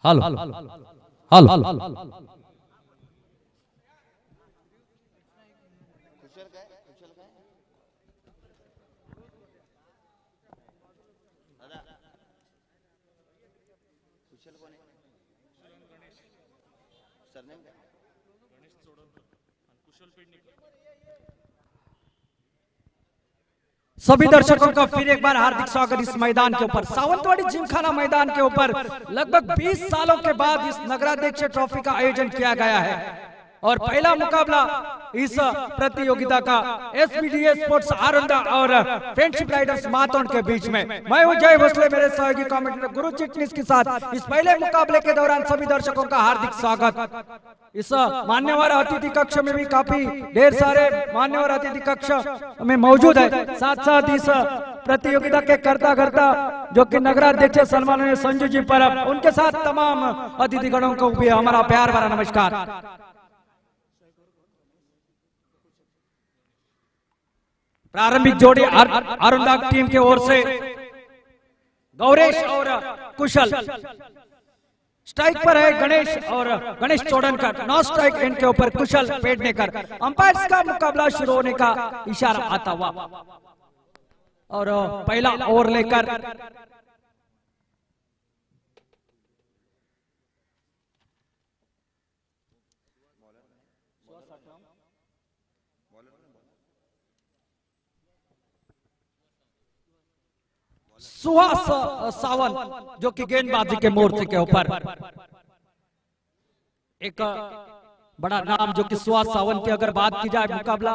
हाल हाल सभी दर्शकों का फिर एक बार हार्दिक स्वागत इस मैदान के ऊपर, सावंतवाड़ी जिमखाना मैदान के ऊपर लगभग 20 सालों के बाद इस नगराध्यक्ष ट्रॉफी का आयोजन किया गया है। और पहला मुकाबला इस प्रतियोगिता का एसपीडीए स्पोर्ट्स आरंदा और फ्रेंडशिप राइडर्स मातोंड के बीच में। मैं हूं जय भोसले, मेरे सहयोगी कमेंटेटर गुरु चिटनीस के साथ इस पहले मुकाबले के दौरान सभी दर्शकों का हार्दिक स्वागत। इस मान्यवर अतिथि कक्ष में भी काफी ढेर सारे मान्यवर अतिथि कक्ष में मौजूद है। साथ साथ इस प्रतियोगिता के करता जो कि नगराध्यक्ष सन्माननीय संजू जी परब, उनके साथ तमाम अतिथि गणों को भी हमारा प्यार भरा नमस्कार। प्रारंभिक जोड़ी अरुंदा टीम के ओर से गौरेश और कुशल, स्ट्राइक पर है गणेश और गणेश चोड़नकर, नॉन स्ट्राइक एंड के ऊपर कुशल पेडनेकर। अंपायर्स का मुकाबला शुरू होने का इशारा आता हुआ और पहला ओवर लेकर सुहास सावंत जो कि गेंदबाजी के मोर्चे के ऊपर, एक बड़ा नाम जो कि सुहास सावंत की अगर बात की जाए, मुकाबला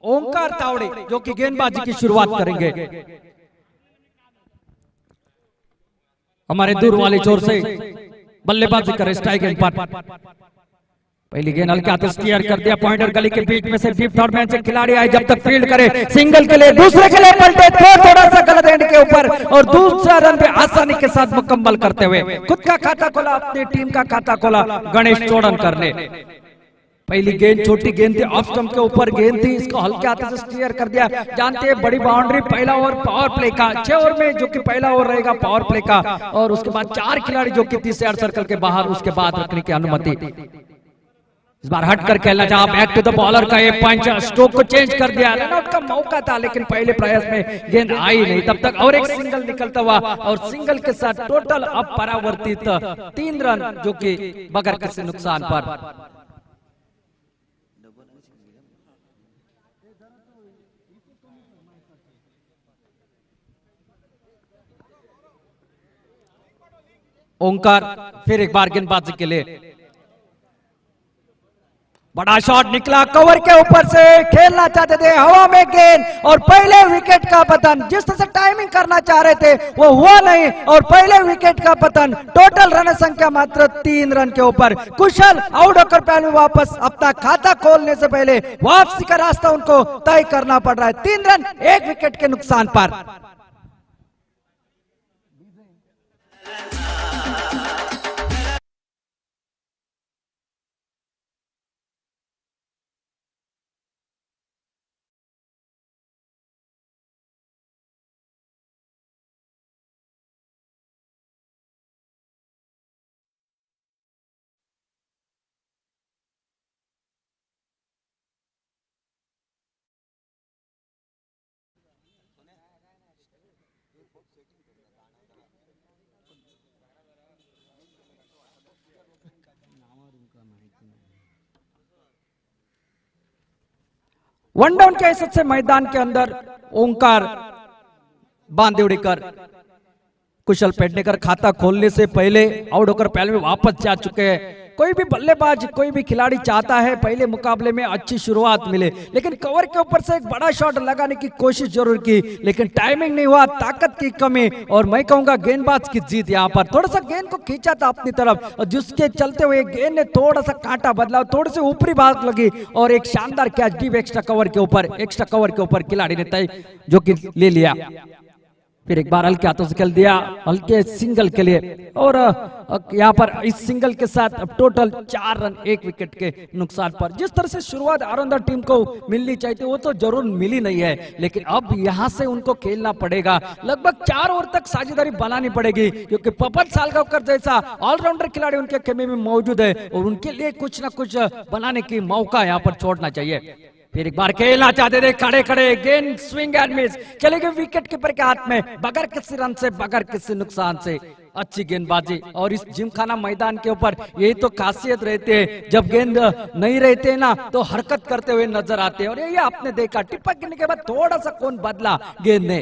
ओंकार तावड़े जो कि गेंदबाजी की शुरुआत करेंगे। हमारे दूर वाले छोर से बल्लेबाजी करे स्ट्राइक एंड पर पहली गेंद हल्के हाथ से क्लियर कर दिया, पॉइंटर गली के बीच में से डीप थर्ड मैन से खिलाड़ी आए, जब तक फील्ड करे सिंगल के लिए, दूसरे के लिए पलटे थोड़ा सा गलत एंड के ऊपर और दूसरा रन पे आसानी के साथ मुकम्मल करते हुए खुद का खाता खोला, अपनी टीम का खाता खोला गणेश चोड़नकर ने। पहली गेंद छोटी गेंद थी, ऑफ स्टंप के ऊपर गेंद थी, इसको हल्के हाथ से क्लियर कर दिया। जानते हैं बड़ी बाउंड्री, पहला ओवर पावर प्ले का, 6 ओवर में जो कि पहला ओवर रहेगा पावर प्ले का, और उसके बाद 4 खिलाड़ी जो कि 30 यार्ड सर्कल के बाहर उसके बाद रखने की अनुमति। इस बार हट कर खेलना चाहा, बैक टू द बॉलर का ये पंच, स्ट्रोक को चेंज कर दिया, रनआउट का मौका था लेकिन पहले प्रयास में गेंद आई नहीं, तब तक और एक सिंगल निकलता हुआ और सिंगल के साथ टोटल अब परावर्तित 3 रन जो कि बगैर किसी नुकसान पर। ओंकार फिर एक बार गेंदबाजी के लिए, बड़ा शॉट निकला, कवर के ऊपर से खेलना चाहते थे, हवा में गेंद और पहले विकेट का पतन। जिस तरह से टाइमिंग करना चाह रहे थे वो हुआ नहीं और पहले विकेट का पतन। टोटल रन संख्या मात्र 3 रन के ऊपर। कुशल आउट होकर पहले वापस अपना खाता खोलने से पहले वापसी का रास्ता उनको तय करना पड़ रहा है। 3 रन 1 विकेट के नुकसान पर। वन डाउन के हिसाब से मैदान के अंदर ओंकार बांदेवड़ीकर कुशल पेडनेकर खाता खोलने से पहले आउट होकर पहले में वापस जा चुके हैं। कोई भी बल्लेबाज, कोई भी खिलाड़ी चाहता है पहले मुकाबले में अच्छी शुरुआत मिले, लेकिन कवर के ऊपर से एक बड़ा शॉट लगाने की कोशिश जरूर की, लेकिन टाइमिंग नहीं हुआ, ताकत की कमी, और मैं कहूंगा गेंदबाज की जीत। यहाँ पर थोड़ा सा गेंद को खींचा था अपनी तरफ, और जिसके चलते हुए गेंद ने थोड़ा सा कांटा बदला, थोड़ी सी ऊपरी भाग लगी, और एक शानदार कैच डीप एक्स्ट्रा कवर के ऊपर खिलाड़ी ने तय जो कि ले लिया। फिर एक बार हल्के हाथों से खेल दिया, हल्के सिंगल के लिए, और यहाँ पर इस सिंगल के साथ अब टोटल 4 रन 1 विकेट के नुकसान पर। जिस तरह से शुरुआत आरंदर टीम को मिलनी चाहिए थी वो तो जरूर मिली नहीं है, लेकिन अब यहाँ से उनको खेलना पड़ेगा, लगभग 4 ओवर तक साझेदारी बनानी पड़ेगी, क्योंकि पवन सालगांवकर जैसा ऑलराउंडर खिलाड़ी उनके खेमे में मौजूद है, और उनके लिए कुछ ना कुछ बनाने की मौका यहाँ पर छोड़ना चाहिए। फिर एक बार खेलना चाहते थे, खड़े खड़े गेंद स्विंग एंड मिस, चले गए विकेट कीपर के हाथ में, बगैर किसी रन से, बगैर किसी नुकसान से। अच्छी गेंदबाजी, और इस जिमखाना मैदान के ऊपर यही तो खासियत रहती है, जब गेंद नहीं रहते ना तो हरकत करते हुए नजर आते हैं, और यही आपने देखा टिप्पा गिरने के बाद थोड़ा सा कौन बदला गेंद ने।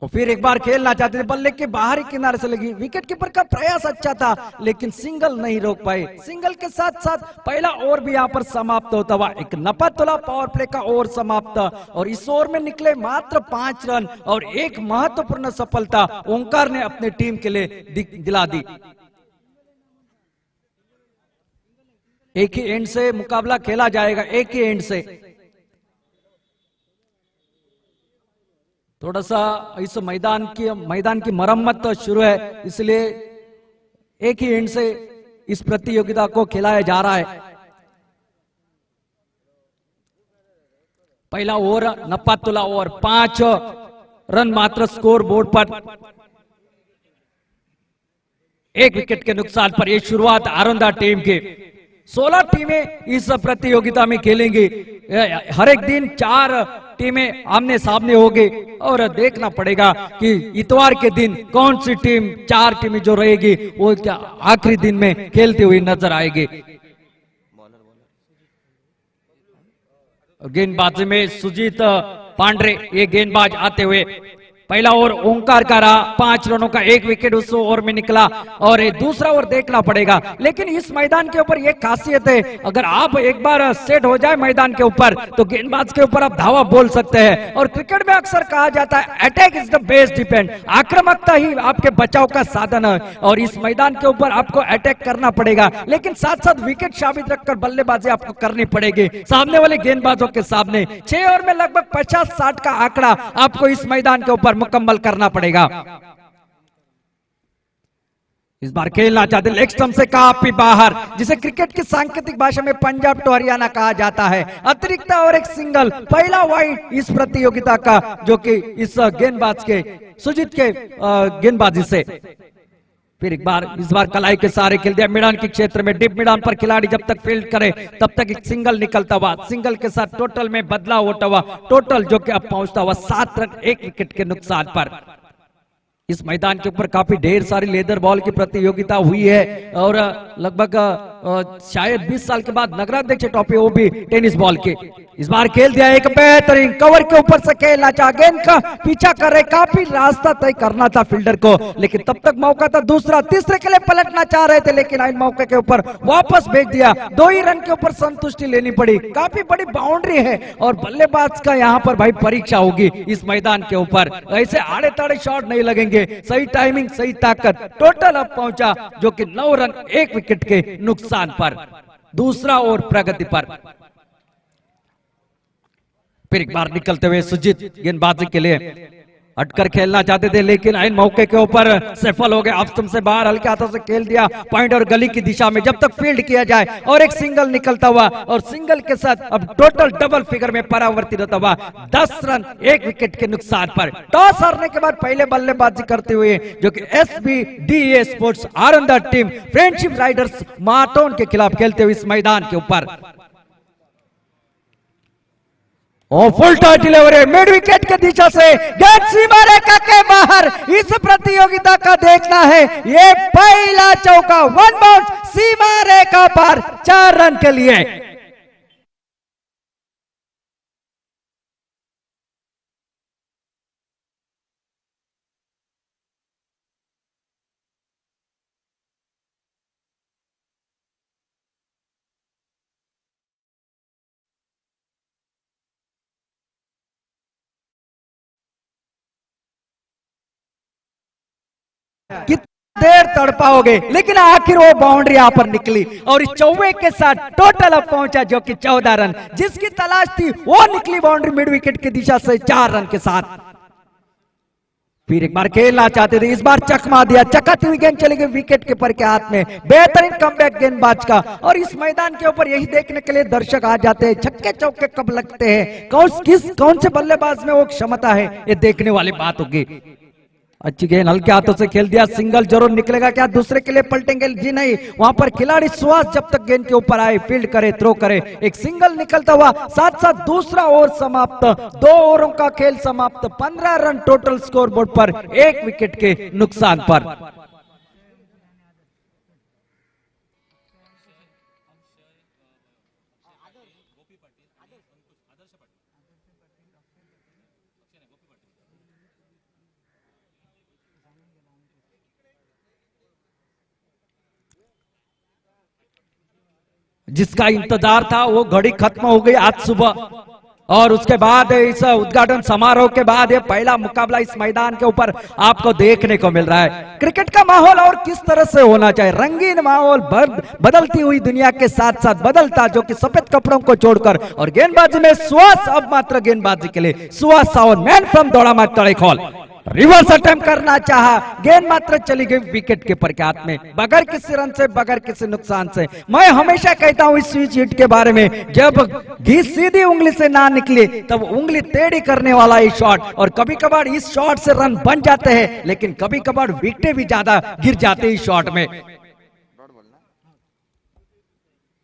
और फिर एक बार खेलना चाहते थे, बल्ले के बाहरी किनारे से लगी, विकेट कीपर का प्रयास अच्छा था, लेकिन सिंगल नहीं रोक पाए। सिंगल के साथ साथ पहला ओवर भी यहाँ पर समाप्त होता हुआ, एक नपतुला पावर प्ले का ओवर समाप्त, और इस ओवर में निकले मात्र 5 रन, और एक महत्वपूर्ण सफलता ओंकार ने अपने टीम के लिए दिला दी। एक ही एंड से मुकाबला खेला जाएगा, एक ही एंड से। थोड़ा सा इस मैदान की मरम्मत तो शुरू है, इसलिए एक ही एंड से इस प्रतियोगिता को खिलाया जा रहा है। पहला ओवर नपतुला ओवर, 5 रन मात्र स्कोर बोर्ड पर, 1 विकेट के नुकसान पर। यह शुरुआत आरंदा टीम की। 16 टीमें इस प्रतियोगिता में खेलेंगी, हर एक दिन 4 टीमें आमने सामने होगी, और देखना पड़ेगा कि इतवार के दिन कौन सी टीम, 4 टीमें जो रहेगी वो आखिरी दिन में खेलती हुई नजर आएगी। गेंदबाजी में सुजीत पांड्रे ये गेंदबाज आते हुए, पहला ओवर ओंकार का रहा, 5 रनों का 1 विकेट उस ओवर में निकला, और दूसरा ओवर देखना पड़ेगा। लेकिन इस मैदान के ऊपर यह खासियत है, अगर आप एक बार सेट हो जाए मैदान के ऊपर तो गेंदबाज के ऊपर आप धावा बोल सकते हैं, और क्रिकेट में अक्सर कहा जाता है attack is the best defence, आक्रामकता ही आपके बचाव का साधन है, और इस मैदान के ऊपर आपको अटैक करना पड़ेगा, लेकिन साथ साथ विकेट साबित रखकर बल्लेबाजी आपको करनी पड़ेगी सामने वाले गेंदबाजों के सामने। 6 ओवर में लगभग 50-60 का आंकड़ा आपको इस मैदान के ऊपर मुकम्मल करना पड़ेगा। इस बार खेलना चाहते लेग स्टंप से काफी बाहर, जिसे क्रिकेट की सांकेतिक भाषा में पंजाब टू हरियाणा कहा जाता है। अतिरिक्त और एक सिंगल, पहला वाइड इस प्रतियोगिता का, जो कि इस गेंदबाज के सुजीत के गेंदबाजी से। फिर इस बार कलाई के सहारे खेल दिया मैदान के क्षेत्र में, डीप मैदान पर खिलाड़ी जब तक फील्ड करे तब तक एक सिंगल निकलता हुआ, सिंगल के साथ टोटल में बदलाव होता हुआ, टोटल जो कि अब पहुंचता हुआ 7 रन 1 विकेट के नुकसान पर। इस मैदान के ऊपर काफी ढेर सारी लेदर बॉल की प्रतियोगिता हुई है, और लगभग शायद 20 साल के बाद नगराध्यक्ष ट्रॉफी वो भी टेनिस बॉल की। इस बार खेल दिया एक बेहतरीन कवर के ऊपर से खेलना चाह, गेंद का पीछा कर रहे, काफी रास्ता तय करना था फील्डर को, लेकिन तब तक मौका था दूसरा, तीसरे के लिए पलटना चाह रहे थे, लेकिन इन मौके के ऊपर वापस भेज दिया। 2 ही रन के ऊपर संतुष्टि लेनी पड़ी, काफी बड़ी बाउंड्री है, और बल्लेबाज का यहाँ पर भाई परीक्षा होगी इस मैदान के ऊपर। ऐसे आड़े ताड़े शॉट नहीं लगेंगे, सही टाइमिंग, सही ताकत। टोटल अब पहुंचा जो कि 9 रन 1 विकेट के नुकसान पर। दूसरा ओवर प्रगति पर। फिर एक बार निकलते हुए सुजीत गेंदबाजी के लिए हटकर खेलना चाहते थे, लेकिन इन मौके के ऊपर सफल हो गए। ऑफ स्टंप से बाहर हल्के हाथों से खेल दिया पॉइंट और गली की दिशा में, जब तक फील्ड किया जाए, और एक सिंगल निकलता हुआ, और सिंगल के साथ अब टोटल डबल फिगर में परावर्तित होता हुआ 10 रन 1 विकेट के नुकसान पर। टॉस हारने के बाद पहले बल्लेबाजी करते हुए जो कि SBDA स्पोर्ट्स आरंदा टीम फ्रेंडशिप राइडर्स माटोन के खिलाफ खेलते हुए इस मैदान के ऊपर, और full toss delivery mid wicket के दिशा से, गेंद सीमा रेखा के बाहर। इस प्रतियोगिता का देखना है, ये पहला चौका, 1 बाउंस सीमा रेखा पर 4 रन के लिए। कितना देर तड़पाओगे, लेकिन आखिर वो बाउंड्री यहां पर निकली और इस चौवे के साथ टोटल अब पहुंचा जो कि 14 रन। जिसकी तलाश थी वो निकली बाउंड्री मिड विकेट की दिशा से 4 रन के साथ। फिर एक बार खेलना चाहते थे, इस बार चकमा दिया, चकत हुई गेंद चली गई विकेट कीपर के हाथ में। बेहतरीन कमबैक गेंदबाज का। और इस मैदान के ऊपर यही देखने के लिए दर्शक आ जाते हैं, छक्के चौके कब लगते हैं, कौन से बल्लेबाज में वो क्षमता है, ये देखने वाली बात होगी। अच्छी गेंद हल्के हाथों से खेल दिया, सिंगल जरूर निकलेगा क्या, दूसरे के लिए पलटेंगे जी नहीं। वहां पर खिलाड़ी सुहास जब तक गेंद के ऊपर आए, फील्ड करे, थ्रो करे, एक सिंगल निकलता हुआ, साथ साथ दूसरा ओवर समाप्त, 2 ओवरों का खेल समाप्त, 15 रन टोटल स्कोर बोर्ड पर, 1 विकेट के नुकसान पर। जिसका इंतजार था वो घड़ी खत्म हो गई आज सुबह, और उसके बाद इस उद्घाटन समारोह के बाद ये पहला मुकाबला इस मैदान के ऊपर आपको देखने को मिल रहा है। क्रिकेट का माहौल और किस तरह से होना चाहिए, रंगीन माहौल, बदलती हुई दुनिया के साथ साथ बदलता, जो कि सफेद कपड़ों को छोड़कर, और गेंदबाजी में सुहास अब मात्र गेंदबाजी के लिए सुहास सावन, मैन फ्रॉम दौड़ा मार तड़ेखोल, रिवर्स अटेम्प्ट करना चाहा, गेंद मात्र चली गई विकेट कीपर के हाथ में, बगैर किसी रन से, बगैर किसी नुकसान से। मैं हमेशा कहता हूं इस स्विच हिट के बारे में, जब घी सीधी उंगली से ना निकले तब उंगली टेढ़ी करने वाला ये शॉट, और कभी कभार इस शॉट से रन बन जाते हैं, लेकिन कभी कभार विकेटें भी ज्यादा गिर जाते हैं इस शॉट में।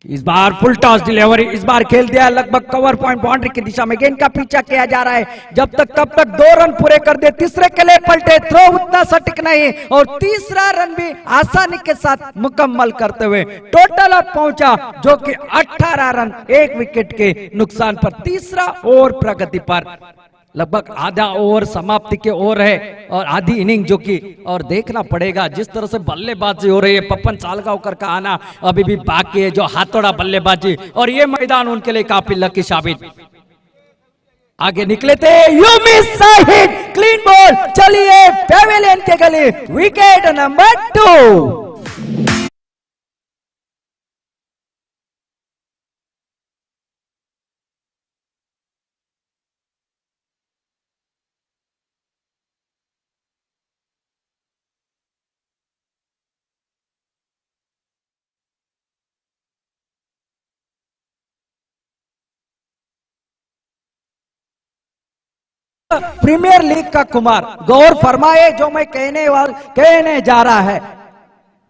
इस बार फुल टॉस डिलीवरी, इस बार खेल दिया लगभग कवर पॉइंट बाउंड्री की दिशा में, गेंद का पीछा किया जा रहा है जब तक तब तक 2 रन पूरे कर दे, तीसरे के लिए पलटे, थ्रो उतना सटीक नहीं, और तीसरा रन भी आसानी के साथ मुकम्मल करते हुए टोटल अब पहुंचा जो कि 18 रन 1 विकेट के नुकसान पर। तीसरा ओवर प्रगति पर, लगभग आधा ओवर समाप्ति के ओवर है और आधी इनिंग जो कि, और देखना पड़ेगा जिस तरह से बल्लेबाजी हो रही है, पप्पन सालगांवकर का आना अभी भी बाकी है, जो हाथोड़ा बल्लेबाजी, और ये मैदान उनके लिए काफी लकी साबित। आगे निकले थे, you miss hit, clean ball, चलिए पेविलियन के गले, विकेट नंबर 2। प्रीमियर लीग का कुमार, गौर फरमाए जो मैं कहने जा रहा है,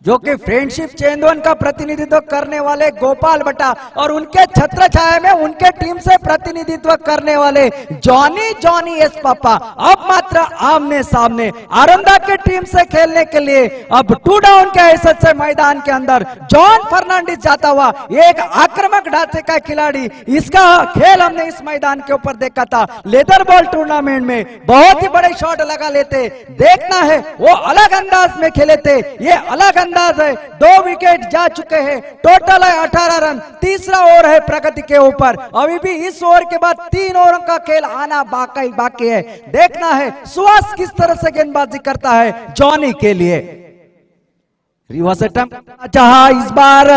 जो कि फ्रेंडशिप चेंदवन का प्रतिनिधित्व करने वाले गोपाल भट्टा और उनके छत्र छाया में उनके टीम से प्रतिनिधित्व करने वाले जॉनी एस पापा अब मात्र आमने सामने आरंदा के टीम से खेलने के लिए अब 2 डाउन के हैसियत से मैदान के अंदर जॉन फर्नांडिस जाता हुआ, एक आक्रामक ढांचे का खिलाड़ी। इसका खेल हमने इस मैदान के ऊपर देखा था लेदर बॉल टूर्नामेंट में, बहुत ही बड़े शॉट लगा लेते, देखना है वो अलग अंदाज में खेले थे, ये अलग अंदाज है। 2 विकेट जा चुके हैं, टोटल है 18 रन, तीसरा ओवर है प्रगति के ऊपर, अभी भी इस ओवर के बाद 3 ओवरों का खेल आना बाकी है। देखना है सुहास किस तरह से गेंदबाजी करता है जॉनी के लिए। रिवर्स अटेम्प्ट चाहा, इस बार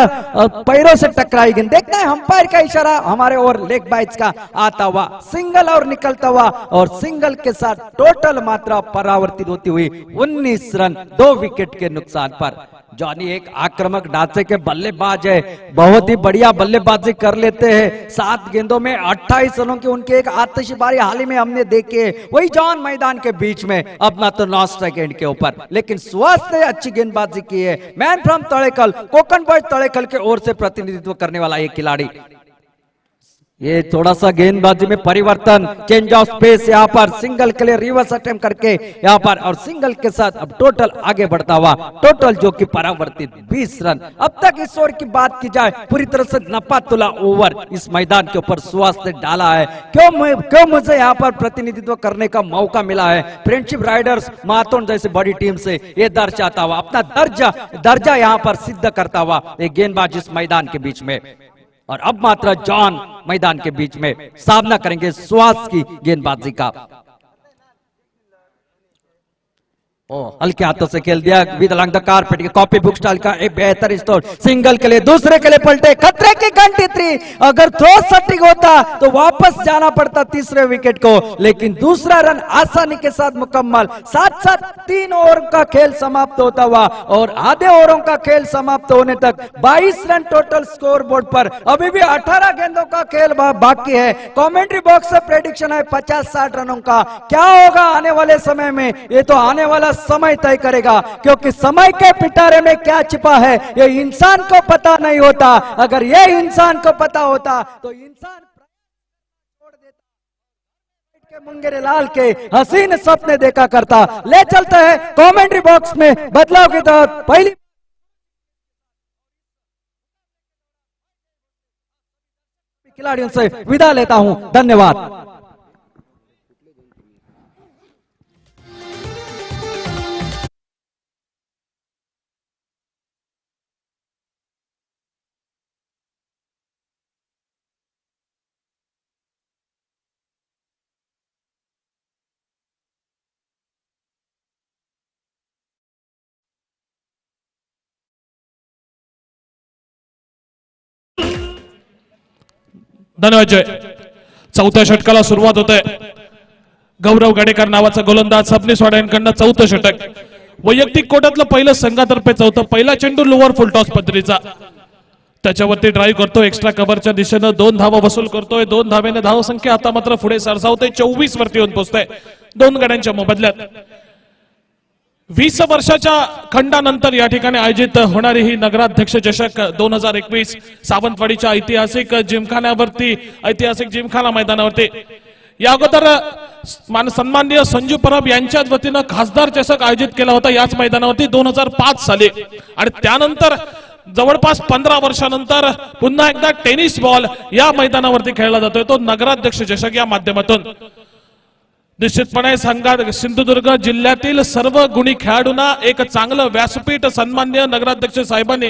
पैरों से टकराई गेंद, देखना है अंपायर का इशारा हमारे और लेग बाइट्स का आता हुआ, सिंगल और निकलता हुआ, और सिंगल के साथ टोटल मात्रा परावर्तित होती हुई 19 रन 2 विकेट के नुकसान पर। जॉनी एक आक्रामक ढांचे के बल्लेबाज है, बहुत ही बढ़िया बल्लेबाजी कर लेते हैं, 7 गेंदों में 28 रनों की उनकी एक आतिशबाजी हाल ही में हमने देखी है, वही जॉन मैदान के बीच में अब ना तो 9 स्ट्राइक एंड के ऊपर, लेकिन सुहास ने अच्छी गेंदबाजी की है। Man from Tadekal, Kokan boy Tadekal के ओर से प्रतिनिधित्व करने वाला एक खिलाड़ी। ये थोड़ा सा गेंदबाजी में परिवर्तन, चेंज ऑफ स्पेस, यहाँ पर सिंगल के लिए रिवर्स अटेम्प्ट करके यहाँ पर, और सिंगल के साथ अब टोटल आगे बढ़ता हुआ, टोटल जो कि परावर्तित 20 रन। अब तक इस ओवर की बात की जाए, पूरी तरह से नपा तुला ओवर इस मैदान के ऊपर सुहास ने डाला है। क्यों मुझे यहाँ पर प्रतिनिधित्व करने का मौका मिला है फ्रेंडशिप राइडर्स मातोन जैसे बड़ी टीम से, ये दर्शाता हुआ, अपना दर्जा यहाँ पर सिद्ध करता हुआ एक गेंदबाज इस मैदान के बीच में। और अब मात्र जॉन मैदान के बीच में सामना करेंगे सुहास की गेंदबाजी का। हल्के हाथों से खेल दिया विद along the carpet K copy book style का एक बेहतर स्टोर सिंगल के लिए दूसरे के लिए पलटे खतरे की घंटी थी। अगर थ्रो सटिंग होता तो वापस जाना पड़ता तीसरे विकेट को, लेकिन दूसरा रन आसानी के साथ मुकम्मल। साथ साथ 3 ओवर का खेल समाप्त होता हुआ और आधे ओवरों का खेल समाप्त होने तक 22 रन टोटल स्कोर बोर्ड पर। अभी भी 18 गेंदों का खेल बाकी है। कमेंट्री बॉक्स से प्रेडिक्शन है 50-60 रनों का। क्या होगा आने वाले समय में, ये तो आने वाला समय तय करेगा, क्योंकि समय के पिटारे में क्या छिपा है ये इंसान को पता नहीं होता। अगर ये इंसान को पता होता तो इंसान छोड़ देता के मुंगेरे लाल के हसीन सपने देखा करता। ले चलते हैं कमेंट्री बॉक्स में बदलाव के तहत पहली खिलाड़ियों से विदा लेता हूं। धन्यवाद। धन्यवाद जय। चौथ्या षटकाला सुरुवात होते। गौरव गाडेकर नावाचा गोलंदाज सबनीस वाड्यांकडनं चौथं षटक। वैयक्तिक कोट्यातलं पहिलं संघातर्फे चौथं। पहिला चेंडू लोअर फुल टॉस पद्धतीचा, त्याच्यावरती ड्राईव्ह करतो एक्स्ट्रा कव्हरच्या दिशेनं 2 धावा वसूल करतोय। 2 धावेने धावसंख्या आता मात्र पुढे सरसावते 24 वरती येऊन पोहोचते 2 गड्यांच्या मोबदल्यात। 20 वर्षाच्या खंडानंतर या ठिकाणी आयोजित होणारी ही नगराध्यक्ष चषक 2021 सावंतवाडीच्या ऐतिहासिक जिमखान्यावरती, ऐतिहासिक जिमखाना मैदानावरती या अगोदर सन्माननीय संजू परब यांच्याच वतीनं खासदार चषक आयोजित केला होता याच मैदानावरती 2005 साली। आणि त्यानंतर जवळपास 15 वर्षानंतर पुन्हा एकदा टेनिस बॉल या मैदानावरती खेळला जातोय, तो नगराध्यक्ष चषक या माध्यमातून। निश्चितपणे संघात सिंधुदुर्ग जिल्ह्यातील सर्व गुणी खेळाडूंना एक चांगलं व्यासपीठ सन्माननीय नगराध्यक्ष साहेबांनी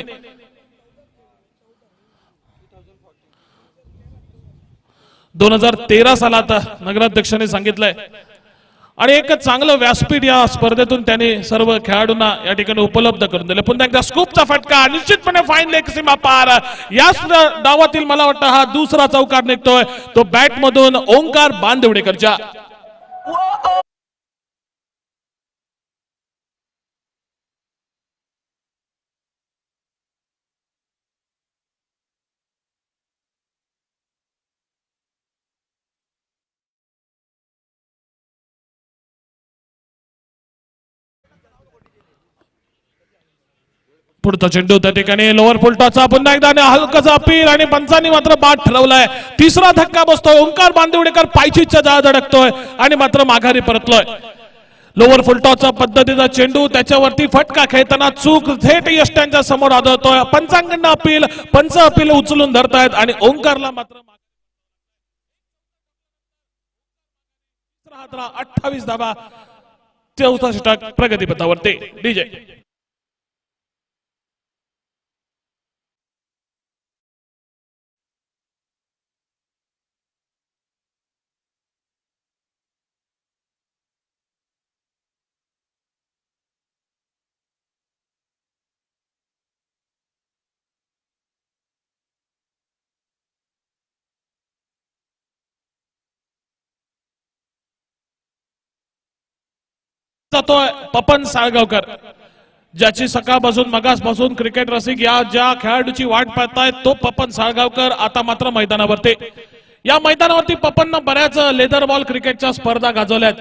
2013 सालात नगराध्यक्षांनी सांगितलंय आणि एक चांगलं व्यासपीठ या स्पर्धेतून त्यांनी सर्व खेळाडूंना या ठिकाणी उपलब्ध करून दिले। पुन्हा एकदा स्कूपचा फटका, निश्चितपणे फाईन लेग सीमा पार। याच डावातील मला वाटतं हा दुसरा चौकार निघतोय, तो बॅट मधून ओंकार बांदिवडेकरच्या। पुढचा चेंडू त्या ठिकाणी लोअर फुलटॉचा, पुन्हा एकदा हलकाचा अपील आणि पंचांनी मात्र बाद ठरवलाय। तिसरा धक्का बसतोय, ओंकार बांदिवडेकर पायचीच्या जाळ्यात अडकतोय आणि मात्र माघारी परतलोय। लोअर फुलटॉचा पद्धतीचा चेंडू, त्याच्यावरती फटका खेळताना चूक थेट यष्ट्यांच्या समोर आढळतोय। पंचांकडनं अपील, पंच अपील उचलून धरतायत आणि ओंकारला मात्र 28 धावा, चौथा षटक प्रगतीपथावरती। डीजे जातोय पपन साळगावकर, ज्याची सकाळपासून मगासपासून क्रिकेट रसिक ज्या खेळाडूची वाट पाहतायत तो पपन साळगावकर आता मात्र मैदानावरती। या मैदानावरती पपननं बऱ्याच लेदर बॉल क्रिकेटच्या स्पर्धा गाजवल्यात।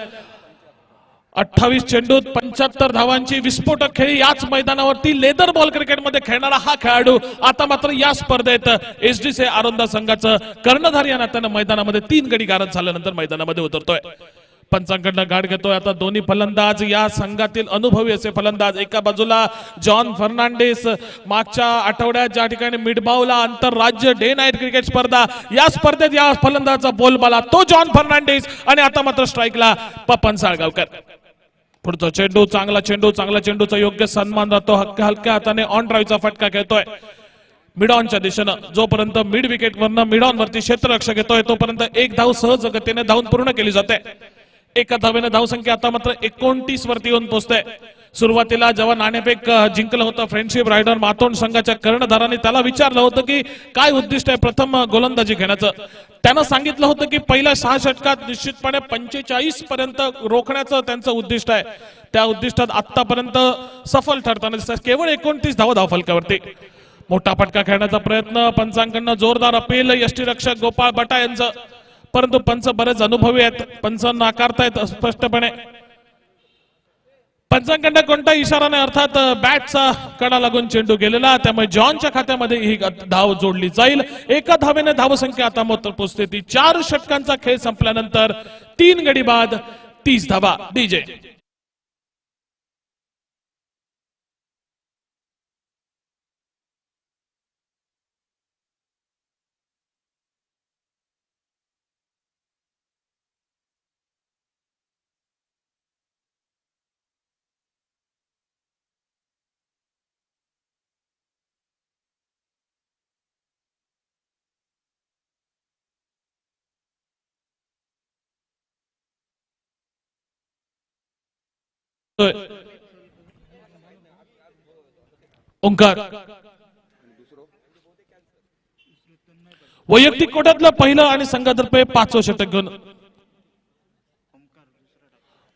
28 चेंडूत 75 धावांची विस्फोटक खेळी याच मैदानावरती लेदर बॉल क्रिकेटमध्ये खेळणारा हा खेळाडू आता मात्र या स्पर्धेत एसडीसी आरोंदा संघाचं कर्णधार या नात्यानं मैदानामध्ये 3 गडी गारद झाल्यानंतर मैदानामध्ये उतरतोय। पंचांकडनं गाठ घेतोय आता दोन्ही फलंदाज, या संघातील अनुभवी असे फलंदाज। एका बाजूला जॉन फर्नांडिस, मागच्या आठवड्यात ज्या ठिकाणी मिडबावला आंतरराज्य डे नाईट क्रिकेट स्पर्धा, या स्पर्धेत या फलंदाजाचा बोलबाला तो जॉन फर्नांडिस आणि आता मात्र स्ट्राईकला पपन साळगावकर। पुढचा चेंडू, चांगला चेंडू, चांगला चेंडूचा योग्य सन्मान राहतो। हलक्या हाताने ऑन ड्राईव्हचा फटका खेळतोय मिड ऑनच्या दिशेनं। जोपर्यंत मिड विकेट वरनं मिड ऑन वरती क्षेत्ररक्षक येतोय तोपर्यंत एक धाव सहज गतीने धावून पूर्ण केली जाते। एका धावेने धावसंख्या आता मात्र 29 वरती येऊन पोहोचते. सुरुवातीला जेव्हा नाणेफेक जिंकलं होतं फ्रेंडशिप रायडर मातोंड संघाच्या कर्णधारांनी त्याला विचारलं होतं की काय उद्दिष्ट आहे प्रथम गोलंदाजी घेण्याचं. त्यानं सांगितलं होतं की पहिल्या 6 षटकात निश्चितपणे 45 पर्यंत रोखण्याचं त्यांचं उद्दिष्ट आहे. त्या उद्दिष्टात आतापर्यंत सफल ठरताना दिसतात. केवळ 29 धावा धावफलकावरती. मोठा फटका खेळण्याचा प्रयत्न पंचांकडनं जोरदार अपील यष्टीरक्षक गोपाळ बटा यांचं, परंतु पंच बरेच अनुभवी आहेत. पंच नाकारतायत स्पष्टपणे. पंचांकडनं कोणता इशारा नाही, अर्थात बॅटचा कडा लागून चेंडू गेलेला, त्यामुळे जॉनच्या खात्यामध्ये ही धाव जोडली जाईल. एका धावेने धावसंख्या आता मात्र पोहोचते ती 4 षटकांचा खेळ संपल्यानंतर 3 गडी बाद 30 धावा. डीजे ओंकार वैयक्तिक कोट्यातलं पहिलं आणि संघातर्फे 5वं षटक घेऊन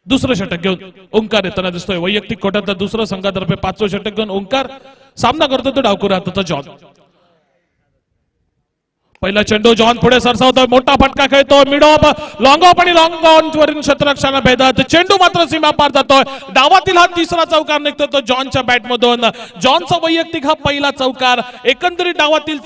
दुसरं षटक घेऊन ओंकार येताना दिसतोय. वैयक्तिक कोट्यातलं दुसरं संघातर्फे 5वं षटक घेऊन ओंकार सामना करतो तो डावखुरा हाताचा जॉन. पहिला चेंडू जॉन पुढे सरसावतोय, मोठा फटका खेळतोय, मिड ऑफ लॉंग ऑफ आणि लॉंग ऑन वरील क्षेत्ररक्षणाला भेदत चेंडू मात्र सीमा पार जातोय. डावातील हा तिसरा चौकार निघतो तो जॉनच्या बॅट मधून. जॉनचा वैयक्तिक हा पहिला चौकार. एकंदरीत डावातील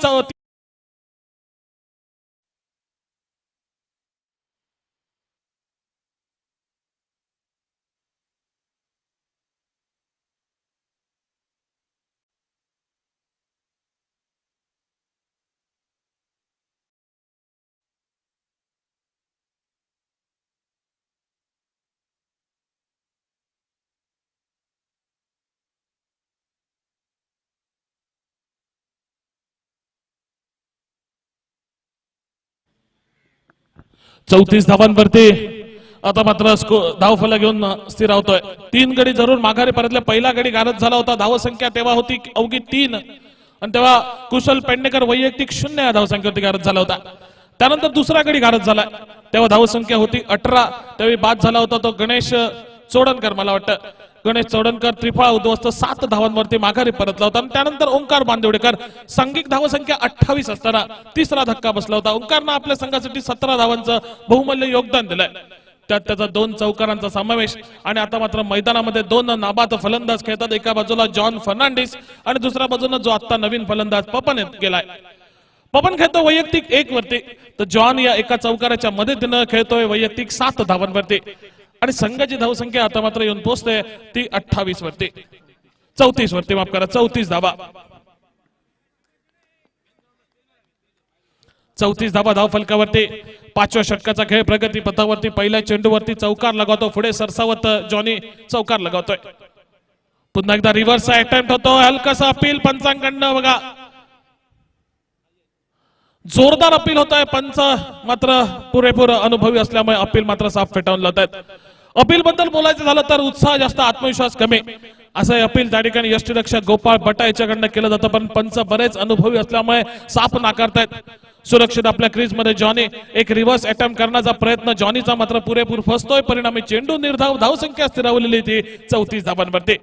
चौतीस धावांवरती आता मात्र धावफलक घेऊन स्थिरावतोय. 3 गडी जरूर माघारी परतले. पहिला गडी गारद झाला होता, धावसंख्या तेव्हा होती अवघी 3 आणि तेव्हा कुशल पेडणेकर वैयक्तिक 0 या धावसंख्येवरती गारद झाला होता. त्यानंतर दुसरा गडी गारद झाला, तेव्हा धावसंख्या होती 18. त्यावेळी बाद झाला होता तो गणेश चोडणकर, मला वाटतं गणेश चौडणकर त्रिफळा उद्ध्वस्त 7 धावांवरती माघारी परतला होता. आणि त्यानंतर ओंकार बांदिवडेकर सांघिक धावसंख्या 28 असताना तिसरा धक्का बसला होता. ओंकारनं आपल्या संघासाठी 17 धावांचं बहुमूल्य योगदान दिलंय, त्यात त्याचा 2 चौकारांचा समावेश. आणि आता मात्र मैदानामध्ये 2 नाबाद फलंदाज खेळतात. एका बाजूला जॉन फर्नांडिस आणि दुसऱ्या बाजूला जो आता नवीन फलंदाज पपन गेलाय. पपन खेळतो वैयक्तिक 1 वरती, तर जॉन या एका चौकाराच्या मदतीनं खेळतोय वैयक्तिक 7 धावांवरती. आणि संघाची धावसंख्या आता मात्र येऊन पोहोचते ती 28 वरती, 34 वरती, माफ करा, 34 धावा. 34 धावा धाव फलकावरती. 5व्या षटकाचा खेळ प्रगती पथावरती. पहिल्या चेंडूवरती चौकार लगावतो, पुढे सरसावत जॉनी चौकार लगावतोय. पुन्हा एकदा रिव्हर्स अटेम्प्ट होतो, हलकासा अपील पंचांकडनं. बघा जोरदार अपील होत आहे. पंच मात्र पुरेपूर अनुभवी असल्यामुळे अपील मात्र साफ फेटाळून लावत आहेत. अपील बद्दल बोलायचं झालं तर उत्साह जास्त, आत्मविश्वास कमी, असं अपील त्या ठिकाणी यष्टीरक्षक गोपाळ बटा याच्याकडनं केलं जातं. पण पंच बरेच अनुभवी असल्यामुळे साफ नाकारतायत. सुरक्षित आपल्या क्रीज मध्ये जॉनी एक रिव्हर्स अटेम्प्ट करण्याचा प्रयत्न जॉनीचा मात्र पुरेपूर फसतोय. परिणामी चेंडू निर्धाव, धावसंख्या स्थिरावलेली ती 34 धावांवरती.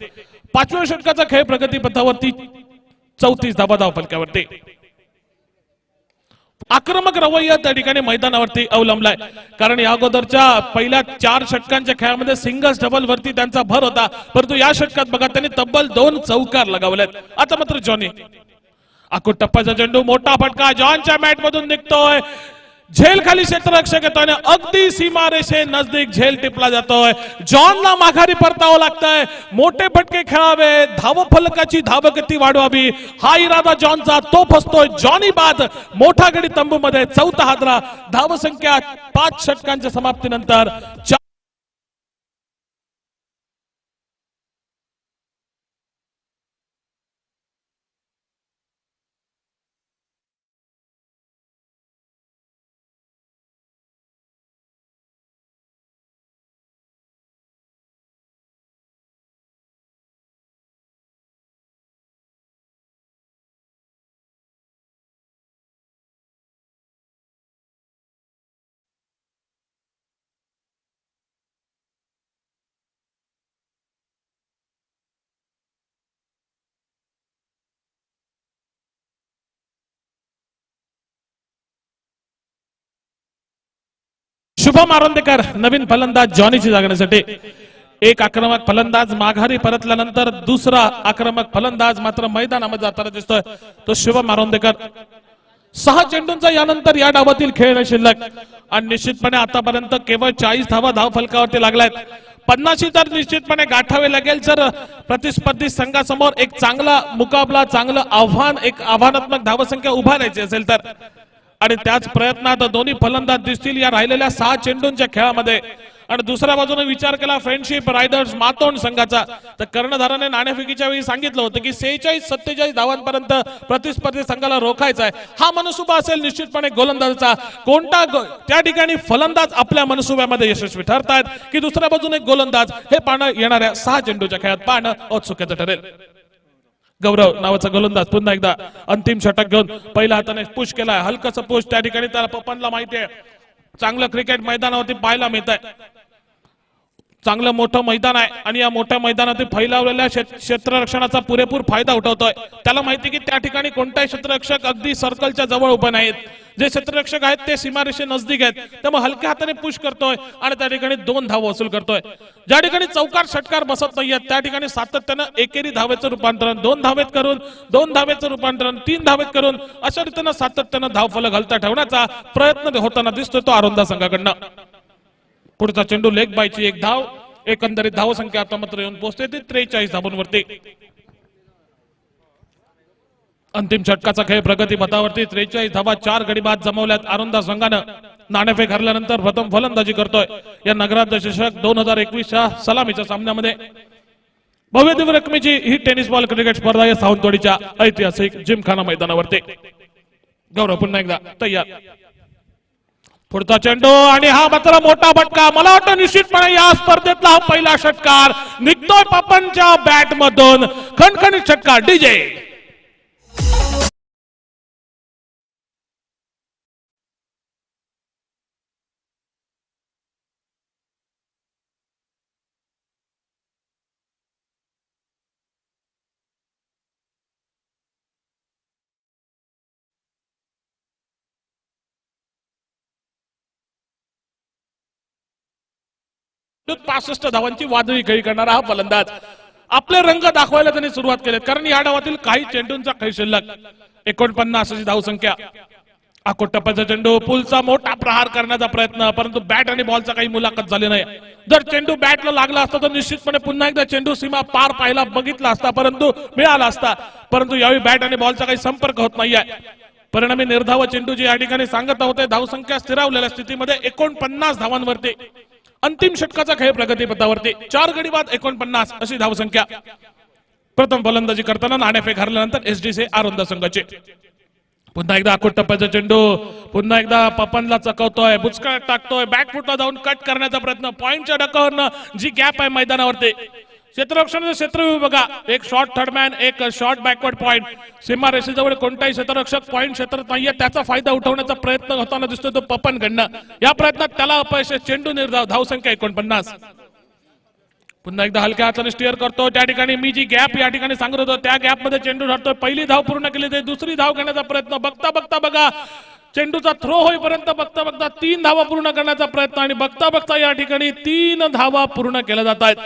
5व्या षटकाचा खेळ प्रगती पथावरती. 34 धावा धाव फलकावरती. आक्रमक रवैया त्या ठिकाणी मैदानावरती अवलंबलाय, कारण या अगोदरच्या पहिल्या 4 षटकांच्या खेळामध्ये सिंगल्स डबल वरती त्यांचा भर होता, परंतु या षटकात बघा त्यांनी तब्बल 2 चौकार लगावलेत. आता मात्र जॉनी आकुट टप्प्याचा चेंडू, मोठा फटका जॉनच्या मॅट मधून निघतोय. झेल खाली क्षेत्ररक्षक येतोय, अगदी सीमारेषे नजदीक झेल टिपला जातोय. जॉनला माघारी परतावं लागतंय. मोठे फटके खेळावे, धावफलकाची धावगती वाढवावी, हा इरादा जॉनचा, तो फसतोय. जॉनी बाद. मोठा गडी तंबू मध्ये 4था हादरा. धावसंख्या 5 षटकांच्या समाप्तीनंतर शुभम आरोंदेकर नवीन फलंदाज जॉनीची जागण्यासाठी. एक आक्रमक फलंदाज माघारी परतल्यानंतर दुसरा आक्रमक फलंदाज मात्र मैदानामध्ये जाताना दिसतोय तो शुभम आरोंदेकर. 6 चेंडूंचा यानंतर या डावातील खेळ शिल्लक आणि निश्चितपणे आतापर्यंत केवळ 40 धावा धाव फलकावरती लागल्यात. 50 तर निश्चितपणे गाठावे लागेल जर प्रतिस्पर्धी संघासमोर एक चांगला मुकाबला, चांगलं आव्हान, एक आव्हानात्मक धावसंख्या उभारायची असेल तर. आणि त्याच प्रयत्नात दोन्ही फलंदाज दिसतील या राहिलेल्या 6 चेंडूंच्या खेळामध्ये. आणि दुसऱ्या बाजूने विचार केला फ्रेंडशिप रायडर्स मातोंड संघाचा तर कर्णधाराने नाणेफेकीच्या वेळी सांगितलं होतं की 46-47 धावांपर्यंत प्रतिस्पर्धी संघाला रोखायचा आहे. हा मनसुबा असेल निश्चितपणे गोलंदाजाचा. कोणता त्या ठिकाणी फलंदाज आपल्या मनसुब्यामध्ये यशस्वी ठरतायत की दुसऱ्या बाजूने गोलंदाज हे पाहणं येणाऱ्या 6 चेंडूच्या खेळात पाहणं औत्सुक्याचं ठरेल. गौरव नावाचा गोलंदाज पुन्हा एकदा अंतिम षटक घेऊन पहिल्या हाताने पुश केलाय. हलकसं पुश त्या ठिकाणी त्याला पप्पांना माहिती आहे चांगलं क्रिकेट मैदानावरती पाहायला मिळत आहे. चांगलं मोठं मैदान आहे आणि या मोठ्या मैदानातील फैलावलेल्या क्षेत्ररक्षणाचा पुरेपूर फायदा उठवतोय. त्याला माहिती की त्या ठिकाणी कोणताही क्षेत्ररक्षक अगदी सर्कलच्या जवळ उभे नाहीत. जे क्षेत्ररक्षक आहेत ते सीमारेषे नजदीक आहेत. त्यामुळे हलक्या हाताने पुश करतोय आणि त्या ठिकाणी 2 धाव वसूल करतोय. ज्या ठिकाणी चौकार षटकार बसत नाहीयेत त्या ठिकाणी सातत्यानं एकेरी धावेचं रूपांतरण 2 धावेत करून 2 धावेचं रूपांतरण 3 धावेत करून अशा रीतीनं सातत्यानं धावफलक हलता ठेवण्याचा प्रयत्न होताना दिसतोय तो आरोंदा संघाकडनं. पुढचा चेंडू लेग बायची 1 धाव. एकंदरीत धावसंख्या आता मात्र येऊन पोहोचते ती 43 धावांवरती. अंतिम षटकाचा खेळ प्रगती पथावरती 43 धावा 4 गडी बाद जमवल्यात आरोंदा संघानं. नाणेफेक हरल्यानंतर प्रथम फलंदाजी करतोय या नगराध्यक्ष चषक 2021च्या सलामीच्या सामन्यामध्ये. भव्य दिव्य रकमेची ही टेनिस बॉल क्रिकेट स्पर्धा या सावंतवाडीच्या ऐतिहासिक जिमखाना मैदानावरती. गौरव पुन्हा एकदा तयार. पुढचा चेंडू आणि हा मात्र मोठा फटका. मला वाटतं निश्चितपणे या स्पर्धेतला हा पहिला षटकार निघतोय पप्पांच्या बॅट मधून. खणखणीत षटकार डीजे. पासष्ट धावांची वादळी खेळी करणारा हा फलंदाज. आपले रंग दाखवायला त्यांनी सुरुवात केली कारण या डावातील काही चेंडूंचा खेळ शिल्लक 49 अशी धावसंख्या. आकोट टप्प्याचा चेंडू पुलचा मोठा प्रहार करण्याचा प्रयत्न परंतु बॅट आणि बॉलचा काही मुलाखत झाली नाही. जर चेंडू बॅटला लागला असता तर निश्चितपणे पुन्हा एकदा चेंडू सीमा पार पाहायला बघितला असता परंतु मिळाला असता. परंतु यावेळी बॅट आणि बॉलचा काही संपर्क होत नाहीये. परिणामी निर्धाव चेंडूची या ठिकाणी सांगत होते. धावसंख्या स्थिरावलेल्या स्थितीमध्ये 49 धावांवरती. अंतिम षटकाचा खेळ प्रगती पथावरती 4 गडी बाद 49 अशी धावसंख्या. प्रथम फलंदाजी करताना नाणेफेक हरल्यानंतर एसडीसी आरोंदा संघाचे. पुन्हा एकदा आकोट टप्प्याचा चेंडू पुन्हा एकदा पपनला चकवतोय बुचकाळ्यात टाकतोय बॅकफुटला जाऊन कट करण्याचा प्रयत्न. पॉइंटच्या डकावरनं जी गॅप आहे मैदानावरती क्षेत्ररक्षणाचं क्षेत्रव्यूह बघा. एक शॉर्ट थर्डमॅन एक शॉर्ट बॅकवर्ड पॉइंट. सीमारेषेजवळ कोणताही क्षेत्ररक्षक पॉइंट क्षेत्रात नाहीये त्याचा फायदा उठवण्याचा प्रयत्न होताना दिसतोय तो पपनकडनं. या प्रयत्नात त्याला अपयश. चेंडू निर्धाव धावसंख्या 49. पुन्हा एकदा हलक्या हाताने स्टिअर करतो. त्या ठिकाणी मी जी गॅप या ठिकाणी सांगत होतो त्या गॅप मध्ये चेंडू धरतोय. पहिली धाव पूर्ण केली ते दुसरी धाव घेण्याचा प्रयत्न. बघता बघता बघा चेंडूचा थ्रो होईपर्यंत बघता बघता 3 धावा पूर्ण करण्याचा प्रयत्न आणि बघता बघता या ठिकाणी 3 धावा पूर्ण केल्या जात आहेत.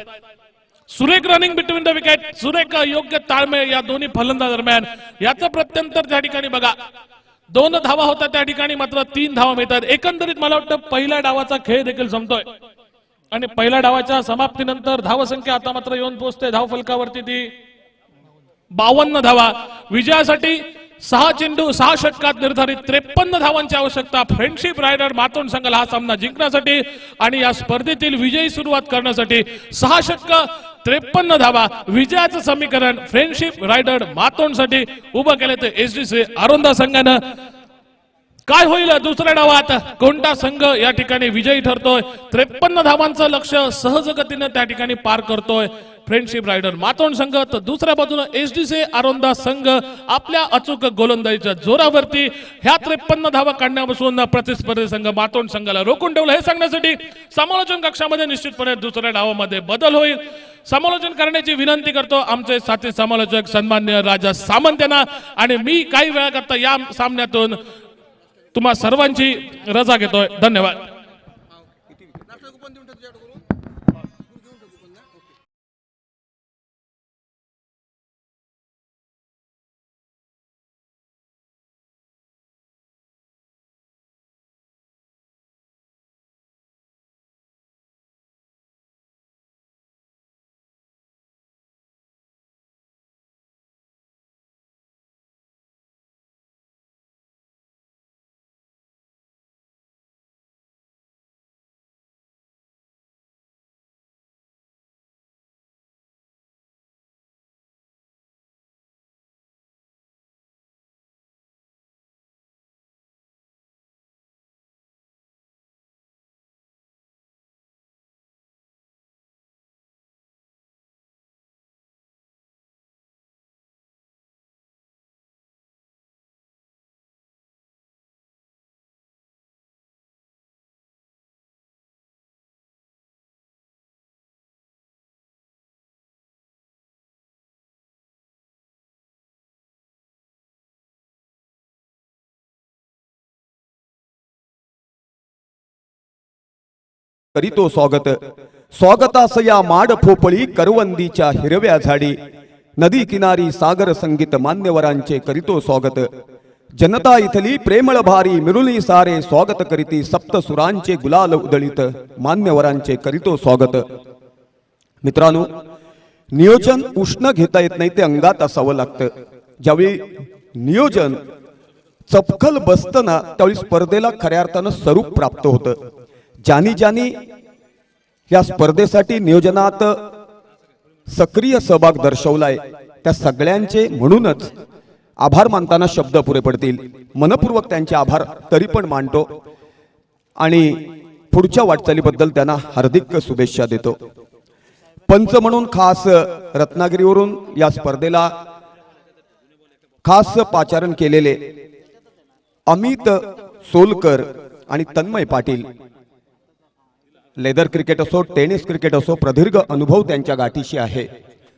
सुरेख रनिंग बिटवीन द विकेट. सुरेख योग्य ताळमेळ या दोन्ही फलंदाज दरम्यान. याचं प्रत्यंतर त्या ठिकाणी बघा 2 धावा होतात त्या ठिकाणी मात्र 3 धावा मिळतात. एकंदरीत मला वाटतं पहिल्या डावाचा खेळ देखील संपतोय आणि पहिल्या डावाच्या समाप्तीनंतर धावसंख्या आता मात्र येऊन पोहोचते धाव फलकावरती ती 52 धावा. विजयासाठी 6 चेंडू 6 षटकात निर्धारित 53 धावांची आवश्यकता फ्रेंडशिप रायडर मातोंड संघाला हा सामना जिंकण्यासाठी आणि या स्पर्धेतील विजयी सुरुवात करण्यासाठी 6 षटक 53 धावा विजयाचं समीकरण फ्रेंडशिप रायडर मातोंडसाठी उभं केलं ते एसडीसी आरोंदा संघानं. काय होईल दुसऱ्या डावात कोणता संघ या ठिकाणी विजयी ठरतोय. 53 धावांचं लक्ष्य सहजगतीने त्या ठिकाणी पार करतोय फ्रेंडशिप रायडर मातोंड संघ. तर दुसऱ्या बाजूने एसडीसी आरोंदा संघ आपल्या अचूक गोलंदाजीच्या जोरावरती ह्या 53 धावा काढण्यापासून प्रतिस्पर्धी संघ मातोंड संघाला रोखून ठेवलं. हे सांगण्यासाठी समालोचन कक्षामध्ये निश्चितपणे दुसऱ्या डावामध्ये बदल होईल. समालोचन करण्याची विनंती करतो आमचे साथी समालोचक सन्मान्य राजा सामंत यांना आणि मी काही वेळा करता या सामन्यातून तुम्हा सर्वांची रजा घेतोय. धन्यवाद. करीतो स्वागत. स्वागतास या माड फोपळी करवंदीच्या हिरव्या झाडी, नदी किनारी सागर संगीत मान्यवरांचे करीतो स्वागत. जनता इथली प्रेमळ भारी मिरुली सारे स्वागत करीती, सप्तसुरांचे गुलाल उधळीत मान्यवरांचे करीतो स्वागत. मित्रांनो, नियोजन उष्ण घेता येत नाही, ते अंगात असावं लागतं. ज्यावेळी नियोजन चपखल बसतं ना, त्यावेळी स्पर्धेला खऱ्या अर्थानं स्वरूप प्राप्त होतं. ज्यांनी ज्यांनी या स्पर्धेसाठी नियोजनात सक्रिय सहभाग दर्शवलाय त्या सगळ्यांचे म्हणूनच आभार मानताना शब्द पुरे पडतील. मनपूर्वक त्यांचे आभार तरी पण मानतो आणि पुढच्या वाटचालीबद्दल त्यांना हार्दिक शुभेच्छा देतो. पंच म्हणून खास रत्नागिरीवरून या स्पर्धेला खास पाचारण केलेले अमित सोलकर आणि तन्मय पाटील. लेदर क्रिकेट असो, टेनिस क्रिकेट असो, प्रदीर्घ अनुभव त्यांच्या गाठीशी आहे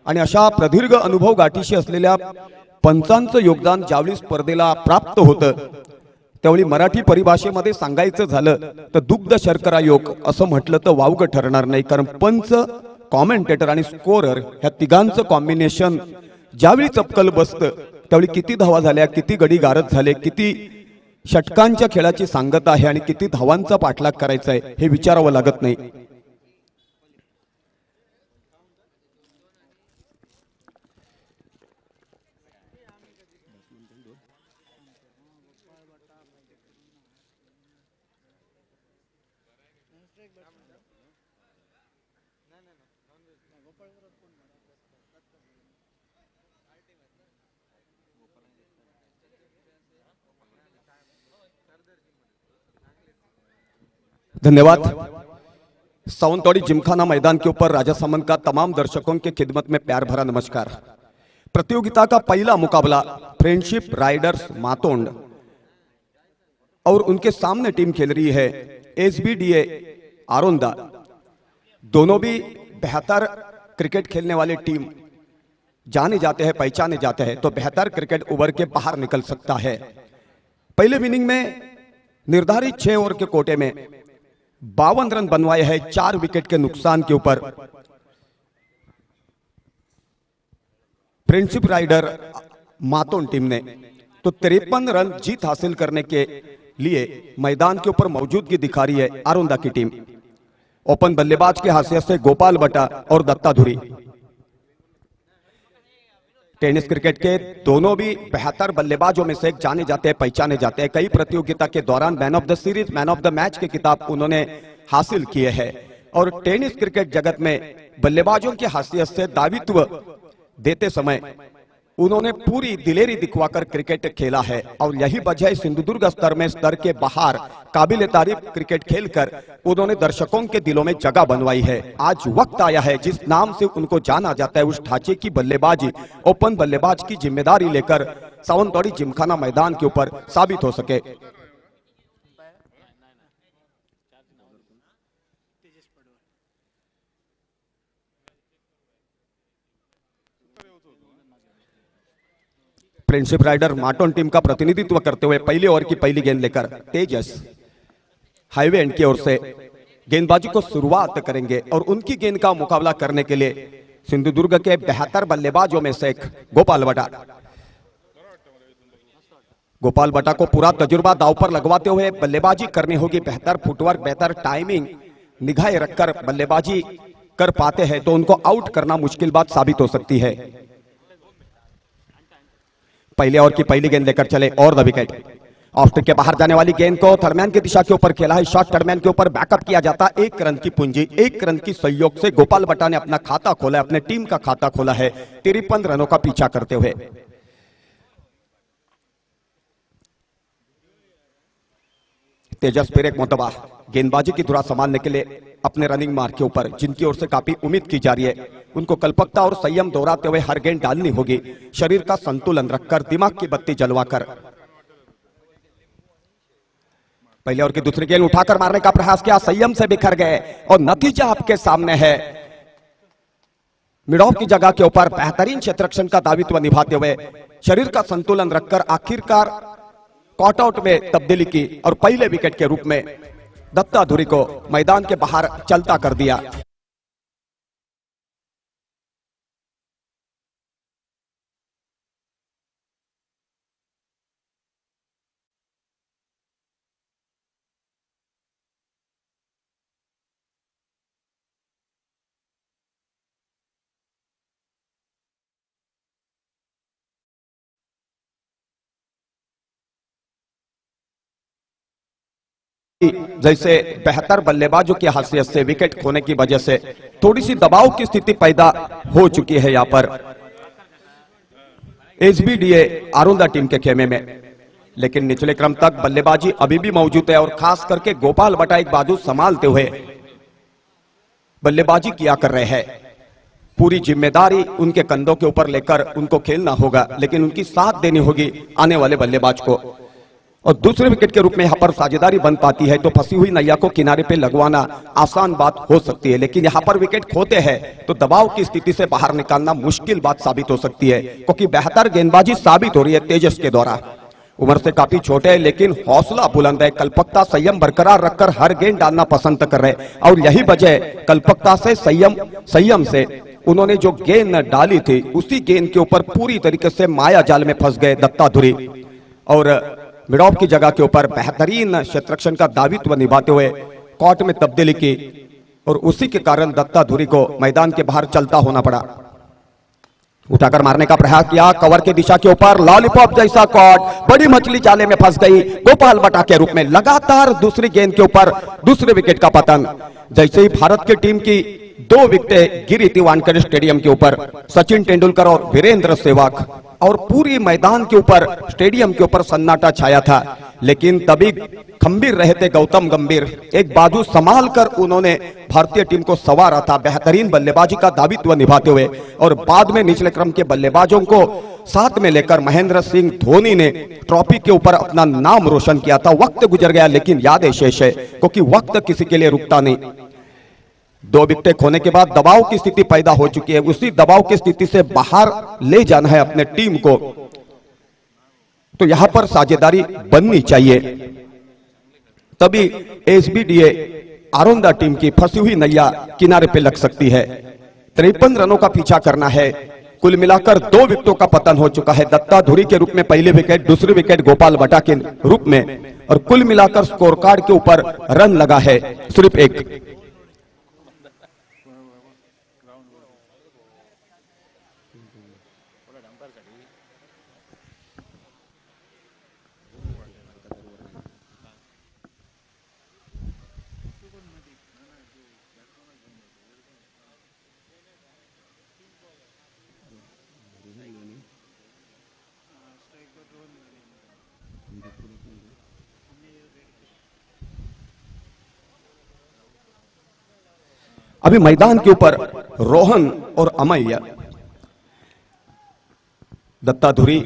आणि अशा प्रदीर्घ अनुभव गाठीशी असलेल्या पंचांचं योगदान ज्यावेळी स्पर्धेला प्राप्त होतं त्यावेळी मराठी परिभाषेमध्ये सांगायचं झालं तर दुग्ध शर्करा योग असं म्हटलं तर वावगं ठरणार नाही. कारण पंच, कॉमेंटेटर आणि स्कोरर ह्या तिघांचं कॉम्बिनेशन ज्यावेळी चपकल बसतं त्यावेळी किती धावा झाल्या, किती गडी गारद झाले, किती षटकांच्या खेळाची सांगत आहे आणि किती धावांचा पाठलाग करायचा आहे हे विचारावं लागत नाही. धन्यवाद. सावंतवाड़ी जिमखाना मैदान के ऊपर राजा सामंत का तमाम दर्शकों के खिदमत में प्यार भरा नमस्कार. प्रतियोगिता का पहला मुकाबला फ्रेंडशिप राइडर्स मातोंड और उनके सामने टीम खेल रही है SBDA आरोंदा. दोनों भी बेहतर क्रिकेट खेलने वाले टीम जाने जाते हैं, पहचाने जाते हैं, तो बेहतर क्रिकेट उभर के बाहर निकल सकता है. पहले इनिंग में निर्धारित 6 ओवर के कोटे में 52 रन बनवाए हैं 4 विकेट के नुकसान के ऊपर. फ्रेंडशिप राइडर मातोन टीम ने तो 53 रन जीत हासिल करने के लिए मैदान के ऊपर मौजूदगी दिखा रही है आरोंदा की टीम. ओपन बल्लेबाज की हैसियत से गोपाल बटा और दत्ता धुरी. टेनिस क्रिकेट के दोनों भी बेहतर बल्लेबाजों में से एक जाने जाते हैं, पहचाने जाते हैं. कई प्रतियोगिता के दौरान man of the series, man of the match के खिताब उन्होंने हासिल किए हैं और टेनिस क्रिकेट जगत में बल्लेबाजों की हैसियत से दायित्व देते समय उन्होंने पूरी दिलेरी दिखवाकर क्रिकेट खेला है और यही वजह है सिंधुदुर्ग स्तर के बाहर काबिल तारीफ क्रिकेट खेलकर उन्होंने दर्शकों के दिलों में जगह बनवाई है. आज वक्त आया है जिस नाम से उनको जाना जाता है उस ढांचे की बल्लेबाजी, ओपन बल्लेबाज की जिम्मेदारी लेकर सावंतवाड़ी जिमखाना मैदान के ऊपर साबित हो सके. फ्रेंडशिप राइडर माटोन टीम का प्रतिनिधित्व करते हुए पहले ओवर की पहली गेंद लेकर तेजस हाईवे एंड की ओर से गेंदबाजी को शुरुआत करेंगे और उनकी गेंद का मुकाबला करने के लिए सिंधुदुर्ग के बेहतर बल्लेबाजों में से एक गोपाल बटा. गोपाल बटा को पूरा तजुर्बा दांव पर लगवाते हुए बल्लेबाजी करनी होगी. बेहतर फुटवर्क, बेहतर टाइमिंग निगाहें रखकर बल्लेबाजी कर पाते हैं तो उनको आउट करना मुश्किल बात साबित हो सकती है. पहले ओवर की पहली गेंद लेकर चले और द विकेट. ऑफ स्टंप के बाहर जाने वाली गेंद को थर्डमैन की दिशा के ऊपर खेला है. शॉट थर्डमैन के ऊपर बैकअप किया जाता. 1 रन की पूंजी, 1 रन की सहयोग से गोपाल बटा ने अपना खाता खोला है, अपने टीम का खाता खोला है 53 रनों का पीछा करते हुए. तेजस फिर एक मोतबा गेंदबाजी की धुरा संभालने के लिए अपने रनिंग मार्क के ऊपर, जिनकी ओर से काफी उम्मीद की जा रही है, उनको कल्पकता और संयम दोहराते हुए हर गेंद डालनी होगी. शरीर का संतुलन रखकर, दिमाग की बत्ती जलवाकर. पहले ओवर की दूसरी गेंद उठाकर मारने का प्रयास किया, संयम से बिखर गए और नतीजा आपके सामने है. मिड ऑफ की जगह के ऊपर बेहतरीन क्षेत्ररक्षण का दायित्व निभाते हुए शरीर का संतुलन रखकर आखिरकार कॉट आउट में तब्दीली की और पहले विकेट के रूप में दत्ता धुरी को मैदान के बाहर चलता कर दिया। जैसे बेहतर बल्लेबाजों की हैसियत से विकेट खोने की वजह से थोड़ी सी दबाव की स्थिति पैदा हो चुकी है यहां पर एसबीडीए आरोंदा टीम के खेमे में, लेकिन निचले क्रम तक बल्लेबाजी अभी भी मौजूद है और खास करके गोपाल बटा एक बाजू संभालते हुए बल्लेबाजी किया कर रहे हैं। पूरी जिम्मेदारी उनके कंधों के ऊपर लेकर उनको खेलना होगा, लेकिन उनकी साथ देनी होगी आने वाले बल्लेबाज को। और दूसरे विकेट के रूप में यहां पर साझेदारी बन पाती है तो फंसी हुई नैया को किनारे पे लगवाना आसान बात हो सकती है, लेकिन यहां पर विकेट खोते हैं तो दबाव की स्थिति से बाहर निकालना मुश्किल बात साबित हो सकती है, क्योंकि बेहतर गेंदबाजी साबित हो रही है तेजस के द्वारा। उम्र से काफी छोटे हैं लेकिन हौसला बुलंद है, कल्पकता संयम बरकरार रखकर हर गेंद डालना पसंद कर रहे हैं और यही वजह कल्पकता से संयम से उन्होंने जो गेंद डाली थी उसी गेंद के ऊपर पूरी तरीके से माया जाल में फंस गए दत्ता धुरी और मिड ऑफ की जगह के ऊपर बेहतरीन क्षेत्ररक्षण का दायित्व निभाते हुए कॉर्ट में तब्दीली की और उसी के कारण दत्ता धुरी को मैदान के बाहर चलता होना पड़ा। उठाकर मारने का प्रयास किया, कवर की दिशा के ऊपर लॉलीपॉप जैसा कॉर्ट, बड़ी मछली जाले में फंस गई। गोपाल बटा के रूप में लगातार दूसरी गेंद के ऊपर दूसरे विकेट का पतन। जैसे ही भारत की टीम की 2 विकेटें गिरी थी वानखेड़े स्टेडियम के ऊपर, सचिन तेंदुलकर और वीरेंद्र सहवाग, और पूरी मैदान के ऊपर स्टेडियम के ऊपर सन्नाटा छाया था, लेकिन तभी खंबीर रहे थे गौतम गंभीर। एक बाजू संभाल कर उन्होंने भारतीय टीम को संवारा था बेहतरीन बल्लेबाजी का दायित्व निभाते हुए, और बाद में निचले क्रम के बल्लेबाजों को साथ में लेकर महेंद्र सिंह धोनी ने ट्रॉफी के ऊपर अपना नाम रोशन किया था। वक्त गुजर गया लेकिन यादें शेष है, क्योंकि वक्त किसी के लिए रुकता नहीं। 2 विकेट खोने के बाद दबाव की स्थिति पैदा हो चुकी है, उसी दबाव की स्थिति से बाहर ले जाना है अपने टीम को, तो यहां पर साझेदारी बननी चाहिए, तभी एसबीडीए आरोंदा टीम की फंसी हुई नैया किनारे पे लग सकती है। 53 रनों का पीछा करना है। कुल मिलाकर 2 विकेटों का पतन हो चुका है, दत्ता धुरी के रूप में पहले विकेट, दूसरी विकेट गोपाल बटा के रूप में, और कुल मिलाकर स्कोर कार्ड के ऊपर रन लगा है सिर्फ 1। अभी मैदान के ऊपर रोहन और अमय, दत्ता धुरी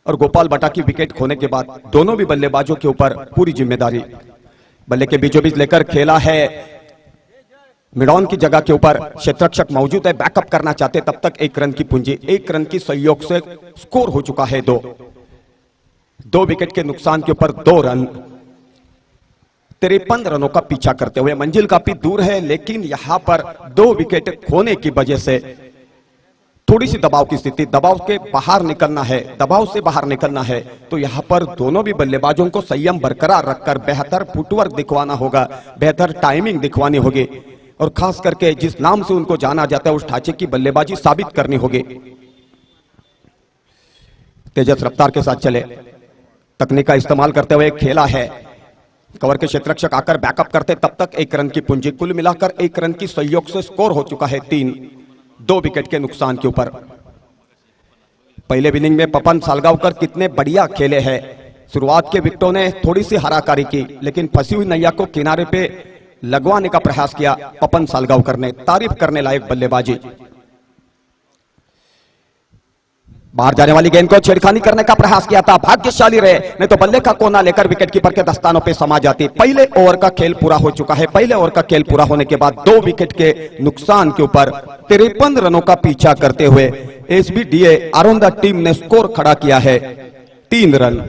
और गोपाल बटा की विकेट खोने के बाद दोनों भी बल्लेबाजों के ऊपर पूरी जिम्मेदारी। बल्ले के बीचों बीच लेकर खेला है, मिडॉन की जगह के ऊपर क्षेत्ररक्षक मौजूद है, बैकअप करना चाहते तब तक 1 रन की पूंजी, 1 रन की सहयोग से स्कोर हो चुका है 2 विकेट के नुकसान के ऊपर 2 रन। 53 रनों का पीछा करते हुए मंजिल काफी दूर है, लेकिन यहां पर 2 विकेट खोने की वजह से थोड़ी सी दबाव की स्थिति, दबाव के बाहर निकलना है, दबाव से बाहर निकलना है, तो यहां पर दोनों भी बल्लेबाजों को संयम बरकरार रखकर बेहतर फुटवर्क दिखवाना होगा, बेहतर टाइमिंग दिखवानी होगी, और खास करके जिस नाम से उनको जाना जाता है उस ढांचे की बल्लेबाजी साबित करनी होगी। तेजस रफ्तार के साथ चले, तकनीक का इस्तेमाल करते हुए खेला है, कवर के क्षेत्ररक्षक आकर बैकअप करते तब तक 1 रन की पूंजी, कुल मिलाकर 1 रन की सहयोग से स्कोर हो चुका है 3, 2 विकेट के नुकसान के ऊपर। पहले इनिंग में पपन सालगांवकर कितने बढ़िया खेले हैं, शुरुआत के विकेटों ने थोड़ी सी हराकारी की, लेकिन फंसी हुई नैया को किनारे पे लगवाने का प्रयास किया पपन सालगांवकर ने, तारीफ करने लायक बल्लेबाजी। बाहर जाने वाली गेंद को छेड़खानी करने का प्रयास किया था, भाग्यशाली रहे, नहीं तो बल्ले का कोना लेकर विकेटकीपर के दस्तानों पे समा जाती। पहले ओवर का खेल पूरा हो चुका है, पहले ओवर का खेल पूरा होने के बाद 2 विकेट के नुकसान के ऊपर 53 रनों का पीछा करते हुए एसबीडीए आरोंदा टीम ने स्कोर खड़ा किया है 3 run.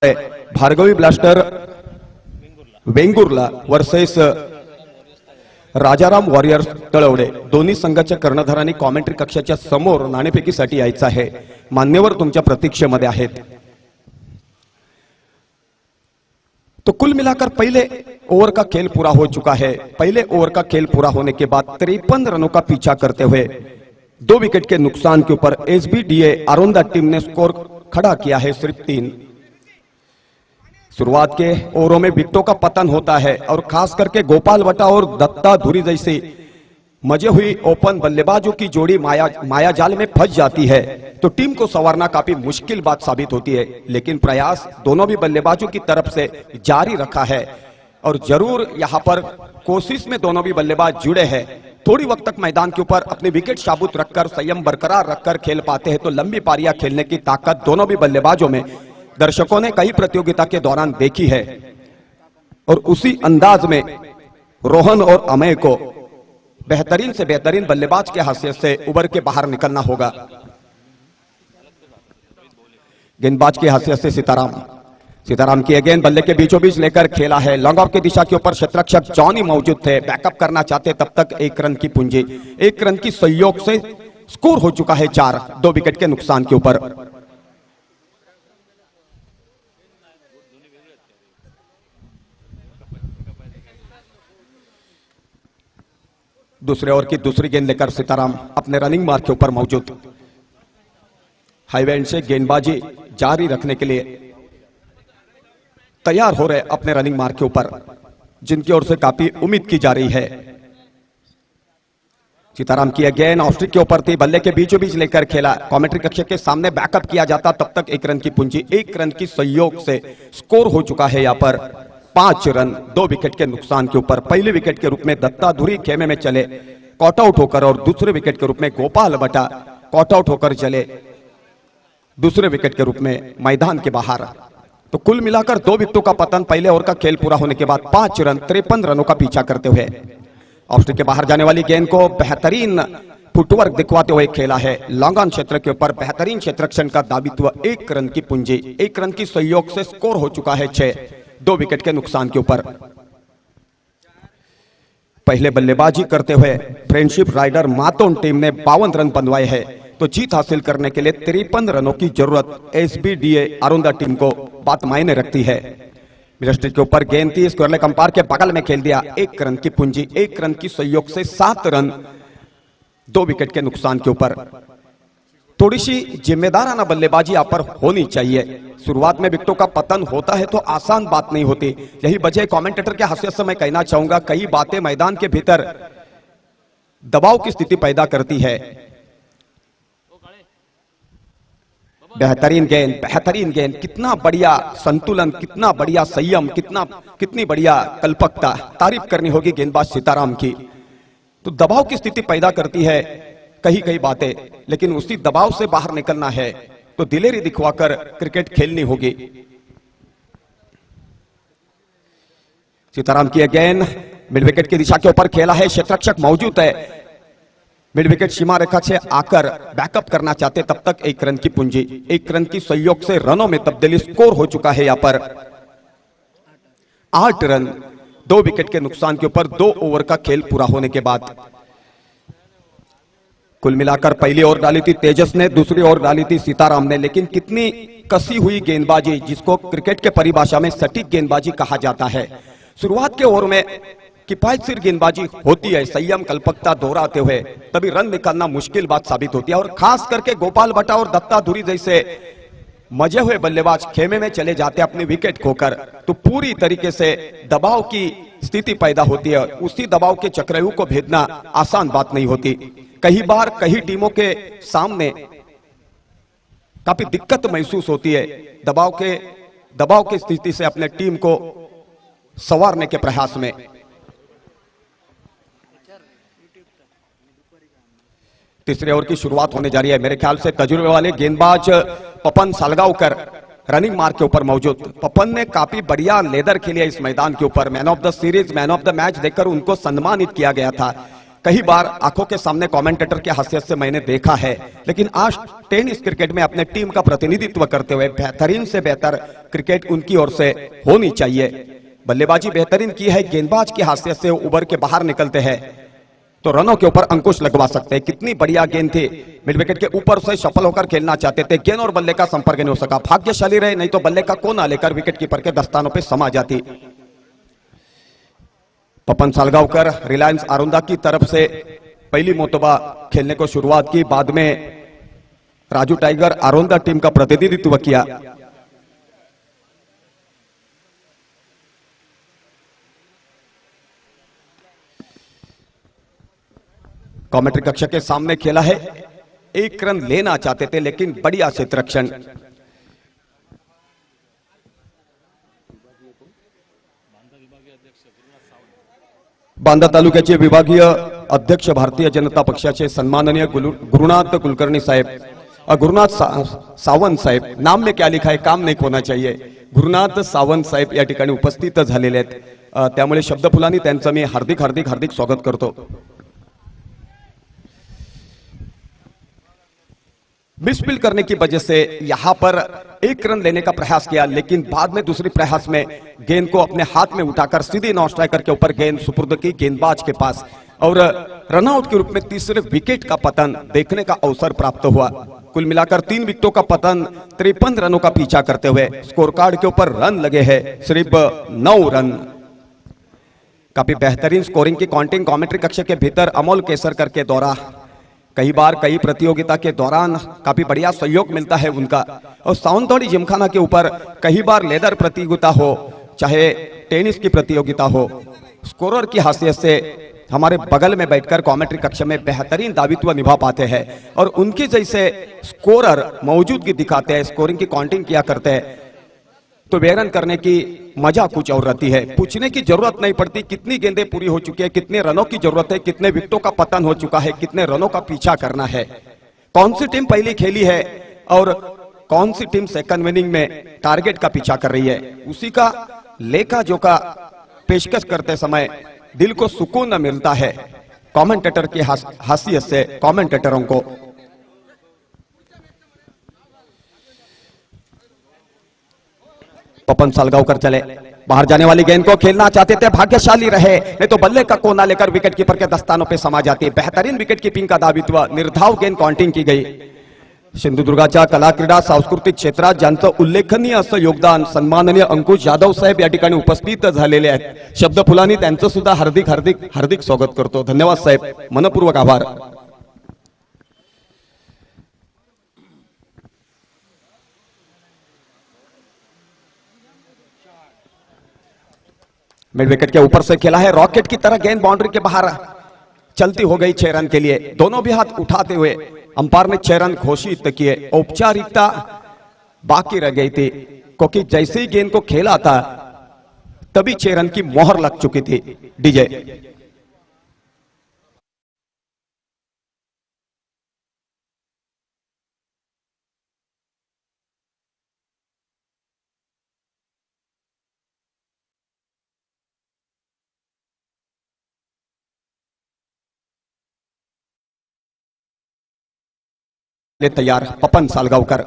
Bhargavi blaster Vengurla versus Rajaram warriors Talwade. दोन्ही संघाच्या कर्णधारांनी कॉमेंट्री कक्षाच्या समोर नाणेफेकीसाठी यायचं आहे. मान्यवर तुमच्या प्रतीक्षेमध्ये आहेत. तो कुल मिलाकर पहले ओवर का खेल पूरा हो चुका है. पहले ओवर का खेल पूरा होने के बाद 53 रनों का पीछा करते हुए 2 विकेट के नुकसान के ऊपर एसबीडीए आरोंदा टीम ने स्कोर खड़ा किया है सिर्फ 3. शुरुआत के ओवरों में विकेटों का पतन होता है और खास करके गोपाल बटा और दत्ता धुरी जैसी मजे हुई ओपन बल्लेबाजों की जोड़ी माया जाल में फंस जाती है तो टीम को संवारना काफी मुश्किल बात साबित होती है. लेकिन प्रयास दोनों भी बल्लेबाजों की तरफ से जारी रखा है और जरूर यहां पर कोशिश में दोनों भी बल्लेबाज जुड़े हैं. थोड़ी वक्त तक मैदान के ऊपर अपने विकेट साबुत रखकर संयम बरकरार रखकर खेल पाते हैं तो लंबी पारियां खेलने की ताकत दोनों भी बल्लेबाजों में दर्शकों ने कई प्रतियोगिता के दौरान देखी है. और उसी अंदाज में रोहन और अमय को बेहतरीन से बेहतरीन बल्लेबाज के हैसियत से उभर के बाहर निकलना होगा. गेंदबाज की हैसियत से सीताराम की गेंद बल्ले के बीचों बीच लेकर खेला है. लॉन्ग ऑफ की दिशा के ऊपर क्षेत्ररक्षक जॉनी मौजूद थे. बैकअप करना चाहते तब तक 1 रन की पूंजी. 1 रन की सहयोग से स्कोर हो चुका है 4 2 विकेट के नुकसान के ऊपर. दूसरे ओवर की दूसरी गेंद लेकर सीताराम अपने रनिंग मार्क के ऊपर मौजूद. हाईवे एंड से गेंदबाजी जारी रखने के लिए तैयार हो रहे अपने रनिंग मार्क के ऊपर जिनकी ओर से काफी उम्मीद की जा रही है. सीताराम की गेंद ऑफ स्ट्रिक के ऊपर थी. बल्ले के बीचों बीच लेकर खेला. कमेंट्री कक्ष के सामने बैकअप किया जाता तब तक 1 रन की पूंजी. 1 रन की सहयोग से स्कोर हो चुका है यहां पर 5 रन 2 विकेट के नुकसान के ऊपर. पहले विकेट के रूप में दत्ता धुरी खेमे में चले कॉट आउट होकर और दूसरे विकेट के रूप में गोपाल बटा कॉट आउट होकर चले दूसरे विकेट के रूप में मैदान के बाहर. तो कुल मिलाकर 2 विकेटों का पतन. पहले ओवर का खेल पूरा होने के बाद 5 रन 53 रनों का पीछा करते हुए ऑफ स्ट्रिक के बाहर जाने वाली गेंद को बेहतरीन फुटवर्क दिखवाते हुए खेला है. लॉन्ग ऑन क्षेत्र के ऊपर बेहतरीन क्षेत्ररक्षण का दायित्व. 1 रन की पूंजी. 1 रन की सहयोग से स्कोर हो चुका है 6 2 विकेट के नुकसान के ऊपर. पहले बल्लेबाजी करते हुए फ्रेंडशिप राइडर मातोन टीम ने 52 रन बनवाए हैं तो जीत हासिल करने के लिए 53 रनों की जरूरत एसबीडीए आरोंदा टीम को बात मायने रखती है. मिडस्ट्रिक के ऊपर गेंद थी. स्क्वायर लेग अंपायर के बगल में खेल दिया. 1 रन की पूंजी. 1 रन की सहयोग से 7 रन 2 विकेट के नुकसान के ऊपर. थोड़ी सी जिम्मेदाराना बल्लेबाजी यहां पर होनी चाहिए. शुरुआत में विकेटों का पतन होता है तो आसान बात नहीं होती. यही वजह कमेंटेटर के हैसियत से मैं कहना चाहूंगा कई बातें मैदान के भीतर दबाव की स्थिति पैदा करती है. बेहतरीन गेंद. कितना बढ़िया संतुलन, कितना बढ़िया संयम, कितनी बढ़िया कल्पकता. तारीफ करनी होगी गेंदबाज सीताराम की. तो दबाव की स्थिति पैदा करती है कई बातें, लेकिन उसी दबाव से बाहर निकलना है तो दिलेरी दिखवाकर क्रिकेट खेलनी होगी. सीताराम की गेंद मिड विकेट की दिशा के ऊपर खेला है. क्षेत्ररक्षक मौजूद है. मिड विकेट सीमा रेखा से आकर बैकअप करना चाहते तब तक 1 रन की पूंजी. 1 रन की सहयोग से रनों में तब्दीली. स्कोर हो चुका है यहां पर 8 रन 2 विकेट के नुकसान के ऊपर 2 ओवर का खेल पूरा होने के बाद. कुल मिलाकर पहली ओवर डाली थी तेजस ने, दूसरी ओवर डाली थी सीताराम ने. लेकिन कितनी कसी हुई गेंदबाजी, जिसको क्रिकेट के परिभाषा में सटीक गेंदबाजी कहा जाता है. शुरुआत के ओवर में किफायतशीर गेंदबाजी होती है. संयम कल्पकता दोहराते हुए तभी रन निकालना मुश्किल बात साबित होती है. और खास करके गोपाल बटा और दत्ता धुरी जैसे मजे हुए बल्लेबाज खेमे में चले जाते अपने विकेट खोकर तो पूरी तरीके से दबाव की स्थिति पैदा होती है. उसी दबाव के चक्रव्यूह को भेदना आसान बात नहीं होती. कई बार कई टीमों के सामने काफी दिक्कत महसूस होती है दबाव की स्थिति से अपने टीम को संवारने के प्रयास में. तीसरे ओवर की शुरुआत होने जा रही है. मेरे ख्याल से तजुर्बे वाले गेंदबाज पपन सालगांवकर रनिंग मार्क के ऊपर मौजूद. पपन ने काफी बढ़िया लेदर खेली है इस मैदान के ऊपर. Man of the series, man of the match देकर उनको सम्मानित किया गया था. कई बार आंखों के सामने कमेंटेटर की हैसियत से मैंने देखा है, लेकिन आज टेनिस क्रिकेट में अपने टीम का प्रतिनिधित्व करते हुए बेहतरीन से बेहतर क्रिकेट उनकी ओर से होनी चाहिए। बल्लेबाजी बेहतरीन की है, गेंदबाज की हैसियत से उभर के बाहर निकलते हैं तो रनों के ऊपर अंकुश लगवा सकते हैं। कितनी बढ़िया गेंद थी, मिड विकेट के ऊपर से सफल होकर खेलना चाहते थे, गेंद और बल्ले का संपर्क नहीं हो सका। भाग्यशाली रहे, नहीं तो बल्ले का कोना लेकर विकेट कीपर के दस्तानों पर समा जाती। पपन सालगांवकर रिलायंस आरोंदा की तरफ से पहली मोतबा खेलने को शुरुआत की, बाद में राजू टाइगर आरोंदा टीम का प्रतिनिधित्व किया। कमेंट्री कक्ष के सामने खेला है, 1 रन लेना चाहते थे लेकिन बढ़िया क्षेत्ररक्षण। बांदा तालुक्याचे विभागीय अध्यक्ष भारतीय जनता पक्षाचे सन्माननीय गुरुनाथ कुलकर्णी साहेब, गुरुनाथ सावंत साहेब, नाम में क्या लिखा है काम नहीं खोना चाहिए, गुरुनाथ सावंत साहेब या ठिकाणी उपस्थित झालेले आहेत। त्यामुळे शब्दफुलांनी त्यांचं मी हार्दिक हार्दिक हार्दिक स्वागत करतो। मिसफील्ड करने की वजह से यहां पर 1 रन लेने का प्रयास किया, लेकिन बाद में दूसरे प्रयास में गेंद को अपने हाथ में उठाकर सीधे नॉन स्ट्राइकर के ऊपर गेंद सुपुर्द की गेंदबाज के पास और रनआउट के रूप में तीसरे विकेट का पतन देखने का अवसर प्राप्त हुआ। कुल मिलाकर 3 विकेटों का पतन 53 रनों का पीछा करते हुए स्कोर कार्ड के ऊपर रन लगे हैं सिर्फ 9 रन। काफी बेहतरीन स्कोरिंग की काउंटिंग कमेंट्री कक्ष के भीतर अमोल केसरकर के द्वारा कई बार कई प्रतियोगिता के दौरान काफी बढ़िया सहयोग मिलता है उनका। और सावंतवाड़ी जिमखाना के ऊपर कई बार लेदर प्रतियोगिता हो चाहे टेनिस की प्रतियोगिता हो, स्कोरर की हैसियत से हमारे बगल में बैठकर कमेंट्री कक्ष में बेहतरीन दायित्व निभा पाते हैं और उनके जैसे स्कोरर मौजूदगी दिखाते हैं, स्कोरिंग की काउंटिंग किया करते हैं तो बेरन करने की मजा कुछ और रहती है। पूछने की जरूरत नहीं पड़ती कितनी गेंदें पूरी हो चुकी है, कितने रनों की जरूरत है, कितने विकेटों का पतन हो चुका है, कितने रनों का पीछा करना है, कौन सी टीम पहली खेली है और कौन सी टीम सेकंड इनिंग में टारगेट का पीछा कर रही है, उसी का लेखा जोखा पेशकश करते समय दिल को सुकून न मिलता है कमेंटेटर की हैसियत से कमेंटेटरों को। पपन सालगांवकर चले, बाहर जाने वाली गेंद को खेलना चाहते थे, भाग्यशाली रहे, नहीं तो बल्ले का कोना लेकर विकेट कीपर के दस्तानों पे समा जाती। बेहतरीन विकेट कीपिंग का दायित्व, निर्धाव गेंद काउंटिंग की गई। सिंधुदुर्गाच्या कला क्रीडा सांस्कृतिक क्षेत्रात ज्यांचं उल्लेखनीय असं योगदान सन्माननीय अंकुश जाधव साहेब या ठिकाणी उपस्थित झालेले आहेत। शब्दफुलांनी त्यांचं सुद्धा हार्दिक हार्दिक हार्दिक स्वागत करतो। धन्यवाद साहेब, मनपूर्वक आभार। मिड विकेट के ऊपर से खेला है, रॉकेट की तरह गेंद बाउंड्री के बाहर चलती हो गई 6 रन के लिए। दोनों भी हाथ उठाते हुए अंपायर ने 6 रन घोषित किए। औपचारिकता बाकी रह गई थी क्योंकि जैसे ही गेंद को खेला था तभी 6 रन की मोहर लग चुकी थी। डीजे तैयार पपन सालगांवकर,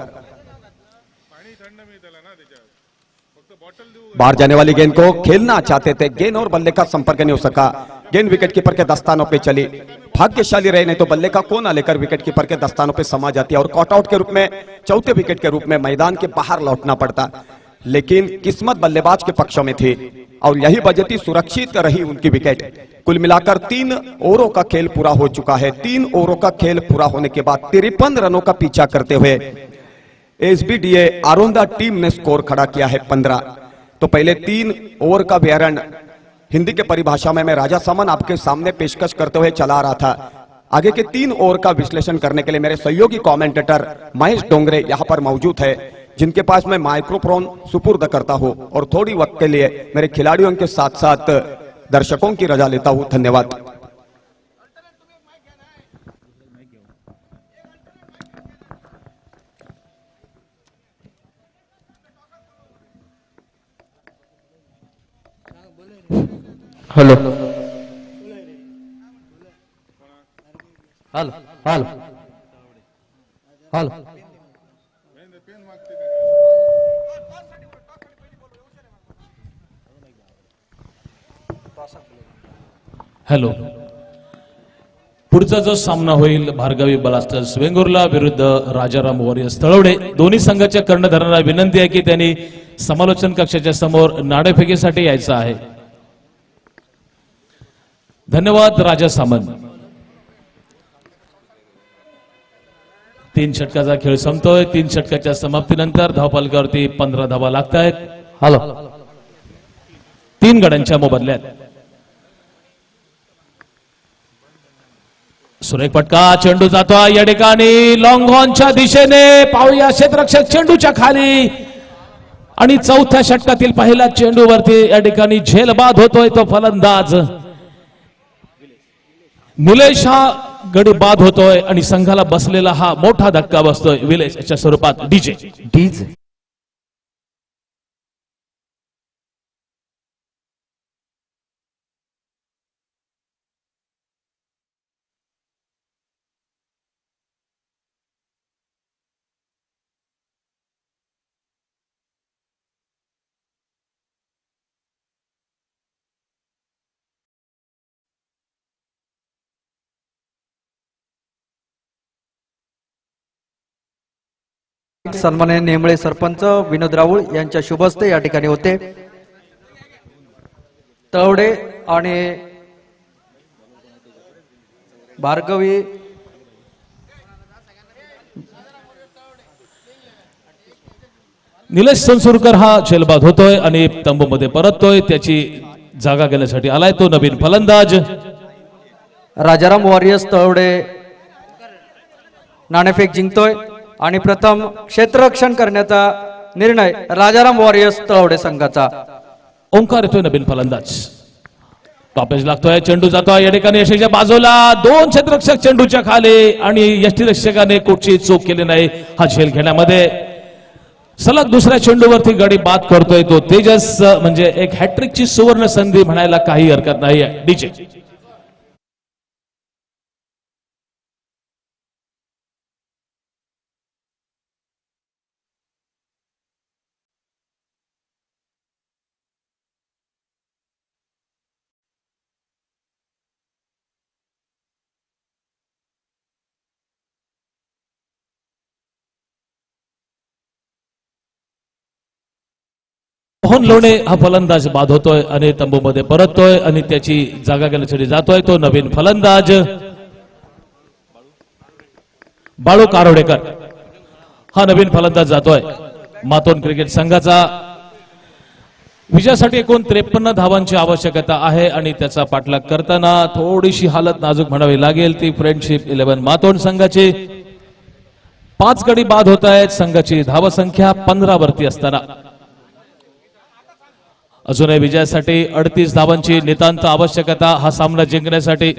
बाहर जाने वाली गेंद को खेलना चाहते थे, गेंद और बल्ले का संपर्क नहीं हो सका, गेंद विकेट कीपर के दस्तानों पे चली। भाग्यशाली रहे, नहीं तो बल्ले का कोना लेकर विकेट कीपर के दस्तानों पे समा जाती और कॉटआउट के रूप में चौथे विकेट के रूप में मैदान के बाहर लौटना पड़ता। लेकिन किस्मत बल्लेबाज के पक्ष में थी और यही वजह थी सुरक्षित रही उनकी विकेट। कुल मिलाकर 3 ओवरों का खेल पूरा हो चुका है। 3 ओवरों का खेल पूरा होने के बाद 53 रनों का पीछा करते हुए एसबीडीए आरोंदा टीम ने स्कोर खड़ा किया है 15। तो पहले 3 ओवर का विवरण हिंदी के परिभाषा में मैं राजा समन आपके सामने पेशकश करते हुए चला रहा था। आगे के 3 ओवर का विश्लेषण करने के लिए मेरे सहयोगी कमेंटेटर महेश डोंगरे यहां पर मौजूद है, जिनके पास मैं माइक्रोफोन सुपुर्द करता हूं और थोड़ी वक्त के लिए मेरे खिलाड़ियों के साथ साथ दर्शकों की रजा लेता हूं। धन्यवाद। Hello, hello hello hello. पुढचा जो सामना होईल भार्गवी ब्लास्टर्स वेंगुर्ला विरुद्ध राजाराम वॉरियर्स तळवडे. दोन्ही संघाच्या कर्णधारांना विनंती आहे की त्यांनी समालोचन कक्षाच्या समोर नाणेफेकीसाठी यायचं आहे. धन्यवाद. राजा सामंत. 3 षटकाचा खेळ संपतोय. 3 षटकाच्या समाप्तीनंतर धावफलकावरती 15 धावा लागतायत. हॅलो 3 गड्यांच्या मोबदल्यात. सुरेख फटका. चेंडू जातोय या ठिकाणी लॉंग ऑनच्या दिशेने. पाहूया क्षेत्ररक्षक चेंडूच्या खाली आणि चौथ्या षटकातील पहिल्या चेंडूवरती या ठिकाणी झेलबाद होतोय तो फलंदाज निलेश. हा गडी बाद होतोय आणि संघाला बसलेला हा मोठा धक्का बसतोय विलेशच्या स्वरूपात. डीजे डीजे सन्माननीय नेमळे सरपंच विनोद राऊळ यांच्या शुभ हस्ते या ठिकाणी होते. तळवडे आणि भार्गवी निलेश संसुरकर हा झेलबाद होतोय आणि तंबूमध्ये परततोय. त्याची जागा घेण्यासाठी आलाय तो नवीन फलंदाज राजाराम वॉरियर्स तळवडे नाणेफेक जिंकतोय आणि प्रथम क्षेत्ररक्षण करण्याचा निर्णय राजाराम वॉरियर्स तळवडे संघाचा. ओंकार येतोय नवीन फलंदाज. टॉपेज लागतोय. चेंडू जातोय या ठिकाणी यष्टीच्या बाजूला. 2 क्षेत्ररक्षक चेंडूच्या खाली आणि यष्टीरक्षकाने कुठची चूक केली नाही हा झेल घेण्यामध्ये. सलग दुसऱ्या चेंडूवरती गडी बाद करतोय तो तेजस. म्हणजे एक हॅट्रिकची सुवर्ण संधी म्हणायला काही हरकत नाही. डीजे मोहन लोणे हा फलंदाज बाद होतोय आणि तंबूमध्ये परततोय आणि त्याची जागा घेण्यासाठी जातोय तो नवीन फलंदाज बाळू कारवडेकर. हा नवीन फलंदाज जातोय. मातोन क्रिकेट संघाचा विजयासाठी एकूण 53 धावांची आवश्यकता आहे आणि त्याचा पाठलाग करताना थोडीशी हालत नाजूक म्हणावी लागेल ती फ्रेंडशिप 11 मातोन संघाची. 5 गडी बाद होत आहेत. संघाची धावसंख्या 15 वरती असताना अजूनही विजयासाठी 38 धावांची नितांत आवश्यकता हा सामना जिंकण्यासाठी.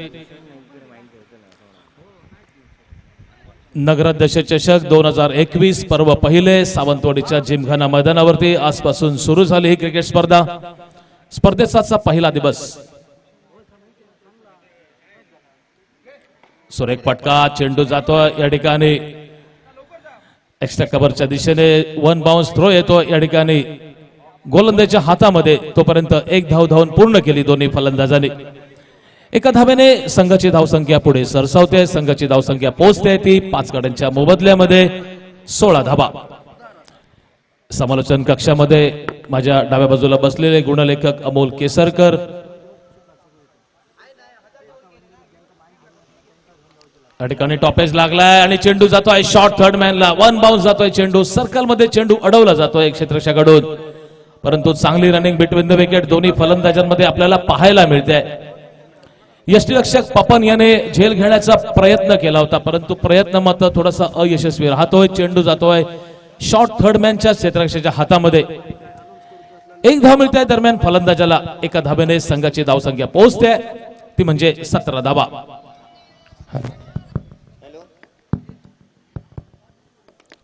नगराध्यक्ष चषक 2021 पर्व पहिले सावंतवाडीच्या जिमखाना मैदानावरती आजपासून सुरू झाली ही क्रिकेट स्पर्धा. स्पर्धेचा पहिला दिवस. सुरेख फटका. चेंडू जातो या ठिकाणी एक्स्ट्रा कव्हरच्या दिशेने 1 बाउन्स थ्रो येतो या ठिकाणी गोलंदाजाच्या हातामध्ये. तोपर्यंत 1 धाव धावून पूर्ण केली दोन्ही फलंदाजांनी. एका धावेने संघाची धावसंख्या पुढे सरसावते. संघाची धावसंख्या पोहोचते ती 5 गड्यांच्या मोबदल्यामध्ये 16 धावा. समालोचन कक्षामध्ये माझ्या डाव्या बाजूला बसलेले गुणलेखक अमोल केसरकर. या ठिकाणी टॉपेज लागलाय आणि चेंडू जातोय शॉर्ट थर्ड मॅनला. 1 बाउन्स जातोय चेंडू. सर्कल मध्ये चेंडू अडवला जातोय क्षेत्ररक्षकाकडून. परंतु चांगली रनिंग बिटवीन द विकेट दोन्ही फलंदाजांमध्ये आपल्याला पाहायला मिळते. यष्टीरक्षक पपन याने झेल घेण्याचा प्रयत्न केला होता परंतु प्रयत्न मात्र थोडासा अयशस्वी राहतोय. चेंडू जातोय शॉर्ट थर्ड मॅनच्या क्षेत्ररक्षकाच्या हातामध्ये. 1 धाव मिळते. दरम्यान फलंदाजाला एका धावेने संघाची धावसंख्या पोहोचते ती म्हणजे 17 धावा.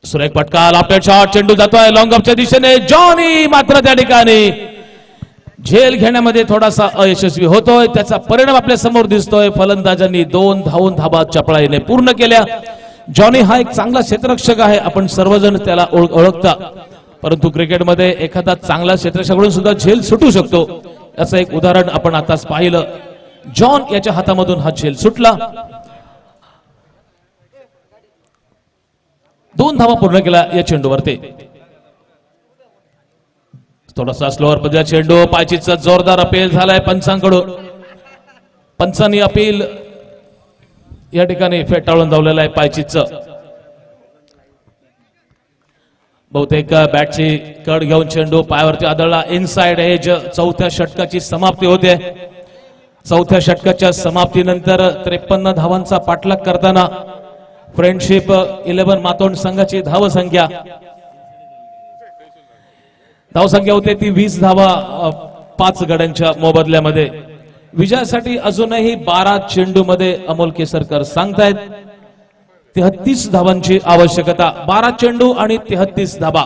सुरेख फटका. Lofted shot. चेंडू जातोय लॉंग ऑफच्या दिशेने. जॉनी मात्र त्या ठिकाणी झेल घेण्यामध्ये थोडासा अयशस्वी होतोय, त्याचा परिणाम आपल्या समोर दिसतोय. फलंदाजांनी 2 धावून धाबा चपळाईने पूर्ण केल्या. जॉनी हा एक चांगला क्षेत्ररक्षक आहे, आपण सर्वजण त्याला ओळखता, परंतु क्रिकेटमध्ये एखादा चांगला क्षेत्ररक्षकाकडून सुद्धा झेल सुटू शकतो. याचं एक उदाहरण आपण आताच पाहिलं. जॉन याच्या हातामधून हा झेल सुटला. 2 धावा पूर्ण केला या चेंडूवरती. थोडासा स्लोअर पद्धतीचा चेंडू, पायचीचा जोरदार अपील झालाय पंचांकडून. पंचांनी अपील या ठिकाणी फेटाळून धावलेला आहे पायचीचं. बहुतेक बॅटची कड घेऊन चेंडू पायावरती आदळला. Inside edge. चौथ्या षटकाची समाप्ती होते. चौथ्या षटकाच्या समाप्तीनंतर 53 धावांचा पाठलाग करताना फ्रेंडशिप 11 मातोंड संघाची धावसंख्या होते ती 20 धावा 5 गड्यांच्या मोबदल्यामध्ये. विजयासाठी अजूनही 12 चेंडूमध्ये अमोल केसरकर सांगतायत 33 धावांची आवश्यकता. 12 चेंडू आणि 33 धाबा.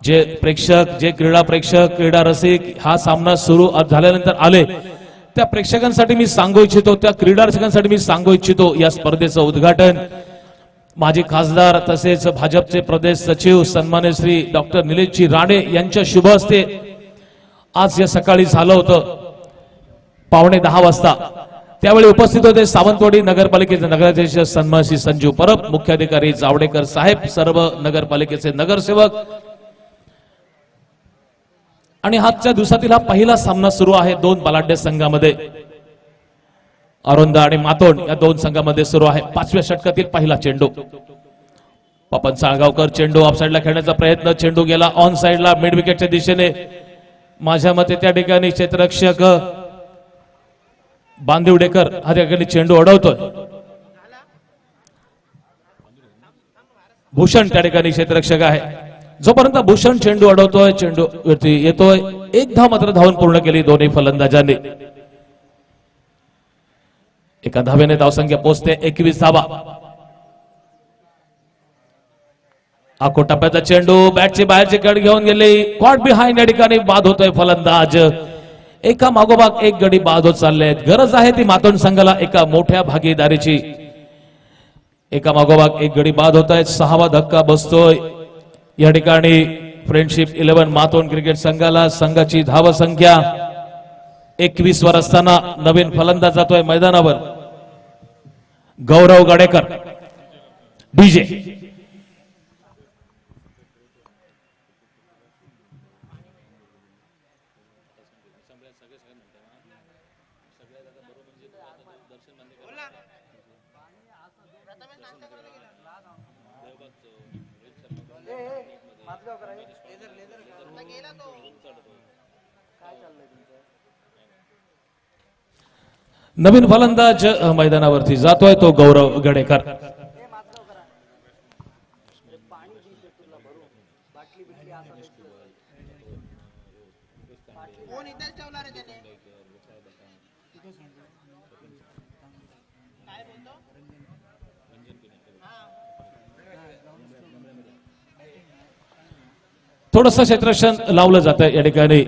जे प्रेक्षक, जे क्रीडा प्रेक्षक, क्रीडा रसिक हा सामना सुरू झाल्यानंतर आले, त्या प्रेक्षकांसाठी मी सांगू इच्छितो, त्या क्रीडा रसिकांसाठी मी सांगू इच्छितो, या स्पर्धेचं उद्घाटन माजी खासदार तसेच भाजपचे प्रदेश सचिव सन्मान्य श्री डॉक्टर निलेशजी राणे यांच्या शुभ हस्ते आज या सकाळी झालं होतं 9:15 वाजता. त्यावेळी उपस्थित होते सावंतवाडी नगरपालिकेचे नगराध्यक्ष सन्मान्य श्री संजीव परब, मुख्याधिकारी जावडेकर साहेब, सर्व नगरपालिकेचे नगरसेवक. आणि आजच्या दिवसातील हा पहिला सामना सुरू आहे 2 बलाढ्य संघामध्ये. अरोंदा आणि मातोंड या 2 संघामध्ये सुरू आहे. 5व्या षटकातील पहिला चेंडू. पपन साळगावकर चेंडू ऑफ साइडला खेळण्याचा प्रयत्न. चेंडू गेला ऑन साइडला मिड विकेटच्या दिशेने. माझ्या मते त्या ठिकाणी क्षेत्ररक्षक बांदिवडेकर हा त्या ठिकाणी चेंडू अडवतोय. भूषण त्या ठिकाणी क्षेत्ररक्षक आहे. जोपर्यंत भूषण चेंडू अडवतोय, चेंडू वरती येतोय. 1 धाव मात्र धावून पूर्ण केली दोन्ही फलंदाजांनी. एका धावेने धावसंख्या पोहोचते 21 धावा. आखो टप्प्याचा चेंडू, बॅटची बाहेरची कड घेऊन गेली. कॉट बिहाइंड या ठिकाणी बाद होतोय फलंदाज. एका मागोमाग एक गडी बाद होत चालले. गरज आहे ती मातोंड संघाला एका मोठ्या भागीदारीची. एका मागोमाग एक गडी बाद होत आहेत. 6वा धक्का बसतोय या ठिकाणी फ्रेंडशिप 11 मातोंड क्रिकेट संघाला. संघाची धावसंख्या 21 वर असताना नवीन फलंदाज जातोय मैदानावर गौरव गडेकर डीजे. नवीन फलंदाज मैदानावरती जातोय तो गौरव गडेकर. थोडंसं क्षेत्ररक्षण लावलं जातं या ठिकाणी.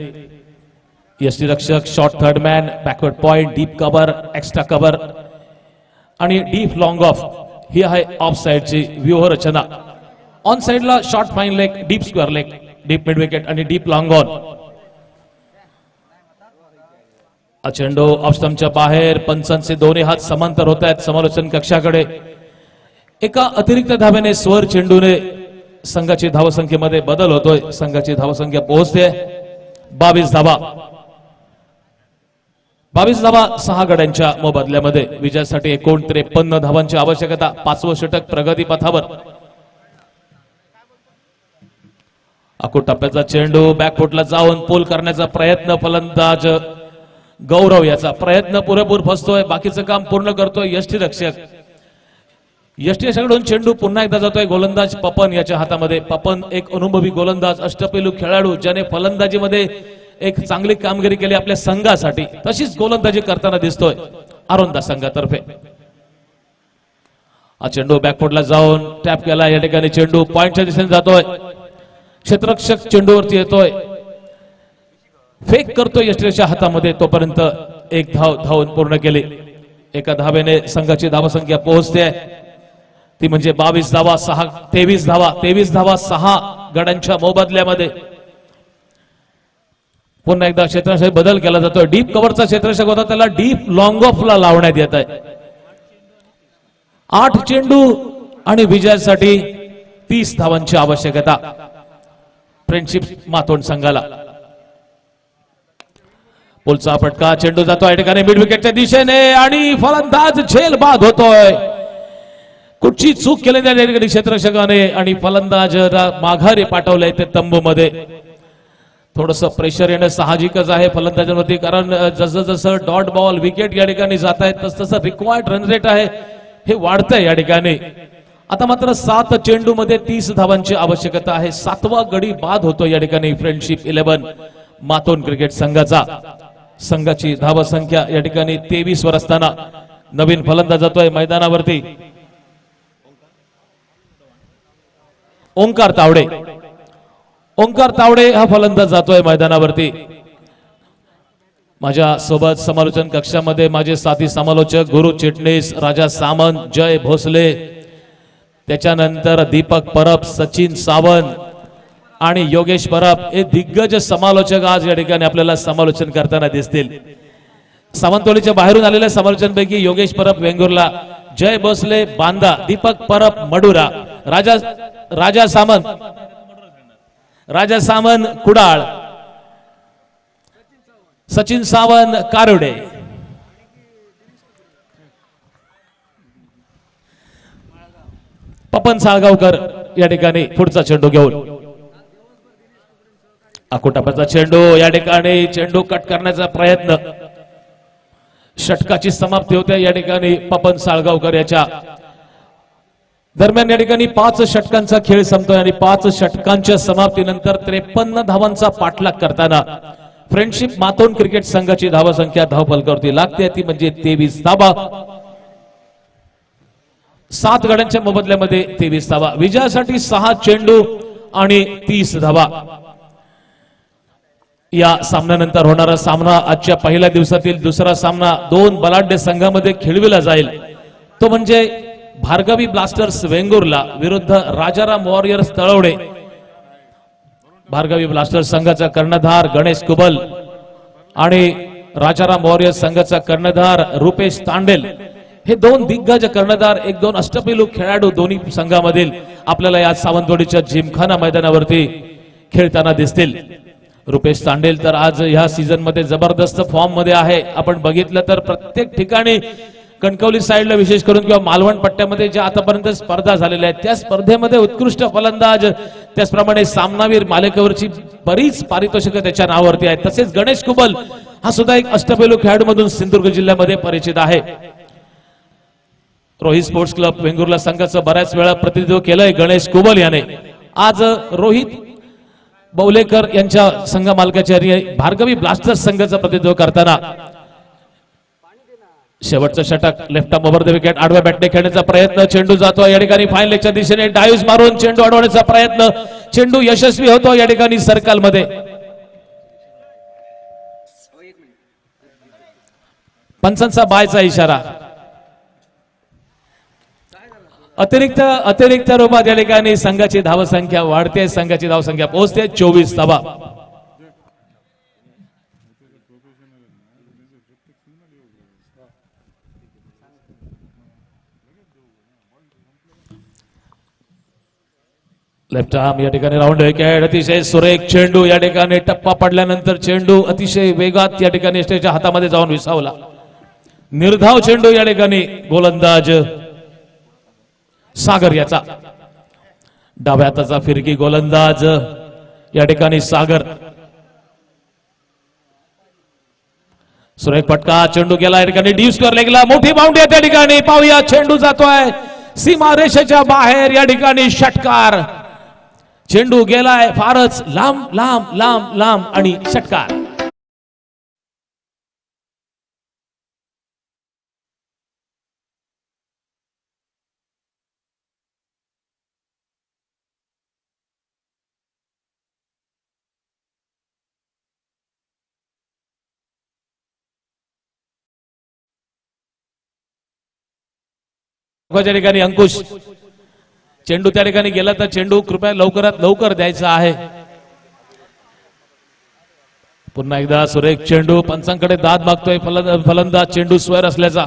यष्टीरक्षक, short third man, backward point, deep cover, extra cover आणि डीप लॉंग ऑफ ही आहे ऑफ साइडची व्यूहरचना. ऑन साइडला short fine leg, deep square leg, deep mid wicket आणि डीप लॉंग ऑन. चेंडू ऑफ स्टंपच्या बाहेर. पंचांचे दोन्ही हात समांतर होत आहेत समालोचन कक्षाकडे. एका अतिरिक्त धाब्याने स्वर चेंडूने संघाची धावसंख्येमध्ये बदल होतोय. संघाची धावसंख्या पोहोचते 22 धावा. 22 धावा 6 गड्यांच्या मोबदल्यामध्ये. विजयासाठी एकूण 53 धावांची आवश्यकता. 5वं षटक प्रगती पथावर. आखो टप्प्याचा चेंडू बॅकफुटला जाऊन पोल करण्याचा प्रयत्न. फलंदाज गौरव याचा प्रयत्न पुरेपूर फसतोय. बाकीचं काम पूर्ण करतोय यष्टीरक्षक. यष्टीरक्षकाकडून चेंडू पुन्हा एकदा जातोय गोलंदाज पपन याच्या हातामध्ये. पपन एक अनुभवी गोलंदाज, अष्टपैलू खेळाडू, ज्याने फलंदाजीमध्ये एक चांगली कामगिरी केली आपल्या संघासाठी. तशीच गोलंदाजी करताना दिसतोय अरोंदा संघातर्फे. हा चेंडू बॅकफुटला जाऊन टॅप केला. या ठिकाणी चेंडू पॉइंटच्या दिशेने जातोय. क्षेत्ररक्षक चेंडूवरती येतोय. फेक करतोय यष्टीच्या हातामध्ये, तोपर्यंत एक धाव धावून पूर्ण केली. एका धावेने संघाची धावसंख्या पोहोचते, ती म्हणजे 22 धावा 23 धावा 23 धावा 6 गड्यांच्या मोबदल्यामध्ये. पुन्हा एकदा क्षेत्ररक्षक बदल केला जातोय. डीप कव्हरचा क्षेत्ररक्षक होता, त्याला डीप लॉंग ऑफ ला लावण्यात येत आहे. 8 चेंडू आणि विजयासाठी 30 धावांची आवश्यकता फ्रेंडशिप मातोंड संघाला. पुलचा फटका, चेंडू जातो या ठिकाणी मिड विकेटच्या दिशेने आणि फलंदाज झेल बाद होतोय. कुठची चूक केली त्या ठिकाणी क्षेत्ररक्षकाने आणि फलंदाज माघारी पाठवलंय ते तंबू मध्ये. थोडस प्रेशर येणं साहजिकच आहे फलंदाजांवरती, कारण जसं जसं डॉट बॉल विकेट या ठिकाणी जात आहेत तस तसं रिक्वायर्ड रन रेट आहे हे वाढतंय या ठिकाणी. आता मात्र 7 चेंडू मध्ये 30 धावांची आवश्यकता आहे. 7वा गडी बाद होतो या ठिकाणी फ्रेंडशिप 11 मातोंड क्रिकेट संघाचा. संघाची धावसंख्या या ठिकाणी 23 वर असताना नवीन फलंदाज जातोय मैदानावरती. ओंकार तावडे. ओंकार तावडे हा फलंदाज जातोय मैदानावरती. माझ्या सोबत समालोचन कक्षामध्ये माझे साथी समालोचक गुरु चिटणीस, राजा सामंत, जय भोसले, त्याच्यानंतर दीपक परब, सचिन सावंत आणि योगेश परब हे दिग्गज समालोचक आज या ठिकाणी आपल्याला समालोचन करताना दिसतील. सावंतवाडीच्या बाहेरून आलेल्या समालोचनांपैकी योगेश परब वेंगुर्ला, जय भोसले बांदा, दीपक परब मडुरा, राजा सामंत कुडाळ, सचिन सावंत कारोडे. पपन साळगावकर या ठिकाणी पुढचा चेंडू घेऊन. आकोटापाचा चेंडू या ठिकाणी, चेंडू कट करण्याचा प्रयत्न. षटकाची समाप्ती होते या ठिकाणी पपन साळगावकर याच्या. दरम्यान या ठिकाणी 5 षटकांचा खेळ संपतोय आणि 5 षटकांच्या समाप्तीनंतर 53 धावांचा पाठलाग करताना फ्रेंडशिप मातोंड क्रिकेट संघाची धावसंख्या धावफलकावरती लागते, ती म्हणजे 23 धावा. 7 गड्यांच्या मोबदल्यामध्ये 23 धावा. विजयासाठी 6 चेंडू आणि 30 धावा. या सामन्यानंतर होणारा सामना आजच्या पहिल्या दिवसातील दुसरा सामना 2 बलाढ्य संघामध्ये खेळविला जाईल. तो म्हणजे भार्गवी ब्लास्टर्स वेंगुर्ला विरुद्ध राजाराम वॉरियर्स तळवडे. भार्गवी ब्लास्टर्स संघाचा कर्णधार गणेश कुबल आणि राजाराम वॉरियर्स संघाचा कर्णधार रुपेश तांडेल हे 2 दिग्गज कर्णधार, 1-2 अष्टपैलू खेळाडू दोन्ही संघामधील आपल्याला या सावंतवाडीच्या जिमखाना मैदानावरती खेळताना दिसतील. रुपेश तांडेल तर आज ह्या सीझन मध्ये जबरदस्त फॉर्म मध्ये आहे. आपण बघितलं तर प्रत्येक ठिकाणी कणकवली साईडला विशेष करून किंवा मालवण पट्ट्यामध्ये ज्या आतापर्यंत स्पर्धा झालेल्या आहेत त्या स्पर्धेमध्ये उत्कृष्ट फलंदाज, त्याचप्रमाणे सामनावीर मालिकेवरची बरीच पारितोषिकं त्याच्या नावावरती आहेत. तसेच गणेश कुबल हा सुद्धा एक अष्टपैलू खेळाडू मधून सिंधुदुर्ग जिल्ह्यामध्ये परिचित आहे. रोहित स्पोर्ट्स क्लब वेंगुर्ला संघाचं बऱ्याच वेळा प्रतिनिधित्व केलंय गणेश कुबल याने. आज रोहित बौलेकर यांच्या संघ मालकाच्या भार्गवी ब्लास्टर्स संघाचं प्रतिनिधित्व करताना शेवटचं षटक left arm over the wicket, आडव्या बॅटने खेळण्याचा प्रयत्न. चेंडू जातो या ठिकाणी फाईन लेगच्या दिशेने, डाईव्ह मारून चेंडू अडवण्याचा प्रयत्न. चेंडू यशस्वी होतो या ठिकाणी सर्कल मध्ये. पंचांचा बायचा इशारा. अतिरिक्त रूपात या ठिकाणी संघाची धावसंख्या वाढते, संघाची धावसंख्या पोहोचते 24 धावा. लेफ्ट आर्म या ठिकाणी राऊंड विकेट, अतिशय सुरेख चेंडू या ठिकाणी. टप्पा पडल्यानंतर चेंडू अतिशय वेगात या ठिकाणी स्टेजच्या हातामध्ये जाऊन विसावला. निर्धाव चेंडू या ठिकाणी गोलंदाज सागर याचा. डाव्या हाताचा फिरकी गोलंदाज या ठिकाणी सागर. सुरेख फटका, चेंडू गेला या ठिकाणी डीप स्क्वेअर लेगला. मोठी बाउंड्री त्या ठिकाणी पाहूया. चेंडू जातोय सीमा रेषेच्या बाहेर या ठिकाणी. षटकार. चेंडू गेलाय फारच लांब लांब लांब लांब आणि षटकार. त्या ठिकाणी अंकुश चेंडू त्या ठिकाणी गेला तर चेंडू कृपया लवकरात लवकर द्यायचा आहे. पुन्हा एकदा सुरेख चेंडू, पंचांकडे दाद मागतोय फलंदाज चेंडू स्वर असल्याचा,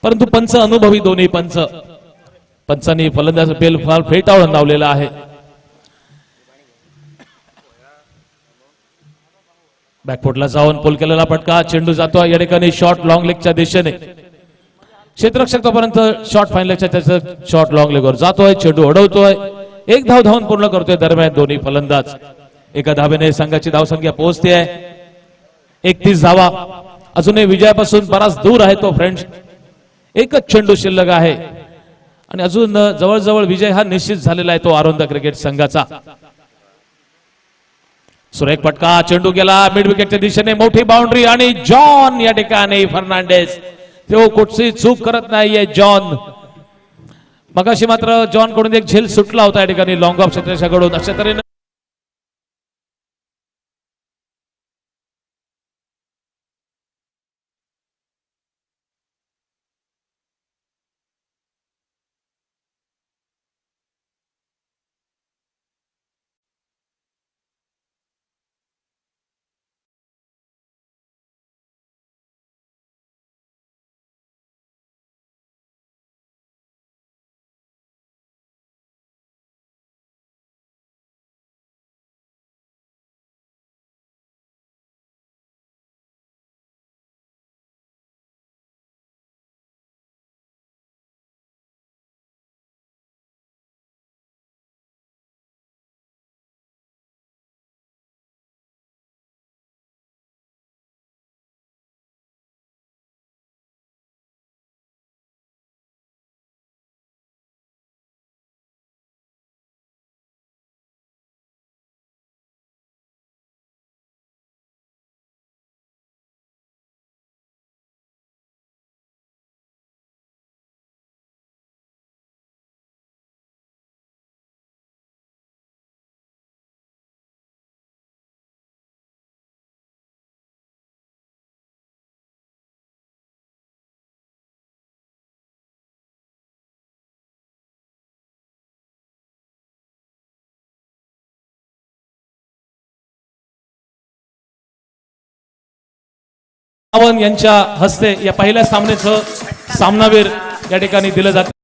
परंतु पंच अनुभवी दोन्ही पंचांनी फलंदाज बेल फार फेटाळून लावलेला आहे. बॅकफुटला जाऊन पोल केलेला फटका, चेंडू जातो या ठिकाणी शॉर्ट लॉंग लेगच्या दिशेने. क्षेत्ररक्षक तोपर्यंत शॉर्ट फाईन लेगच्या त्याचं शॉर्ट लॉंग लेगवर जातोय, चेंडू अडवतोय, एक धाव धावून पूर्ण करतोय. दरम्यान दोन्ही फलंदाज एका धावेने संघाची धावसंख्या पोहोचते आहे 31 धावा. अजूनही विजयापासून बराच दूर आहे तो फ्रेंड्स. एकच चेंडू शिल्लक आहे आणि अजून जवळजवळ विजय हा निश्चित झालेला आहे तो आरोंदा क्रिकेट संघाचा. सुरेख फटका, चेंडू गेला मिड विकेटच्या दिशेने, मोठी बाउंड्री आणि जॉन या ठिकाणी फर्नांडिस तो कुठची चूक करत नाहीये जॉन. मगाशी मात्र जॉन कडून एक झेल सुटला होता या ठिकाणी लॉंग ऑफ क्षेत्ररक्षकाकडून. अशा तऱ्हेने यांच्या हस्ते या पहिल्या सामन्याचं सामनावीर या ठिकाणी दिलं जातं.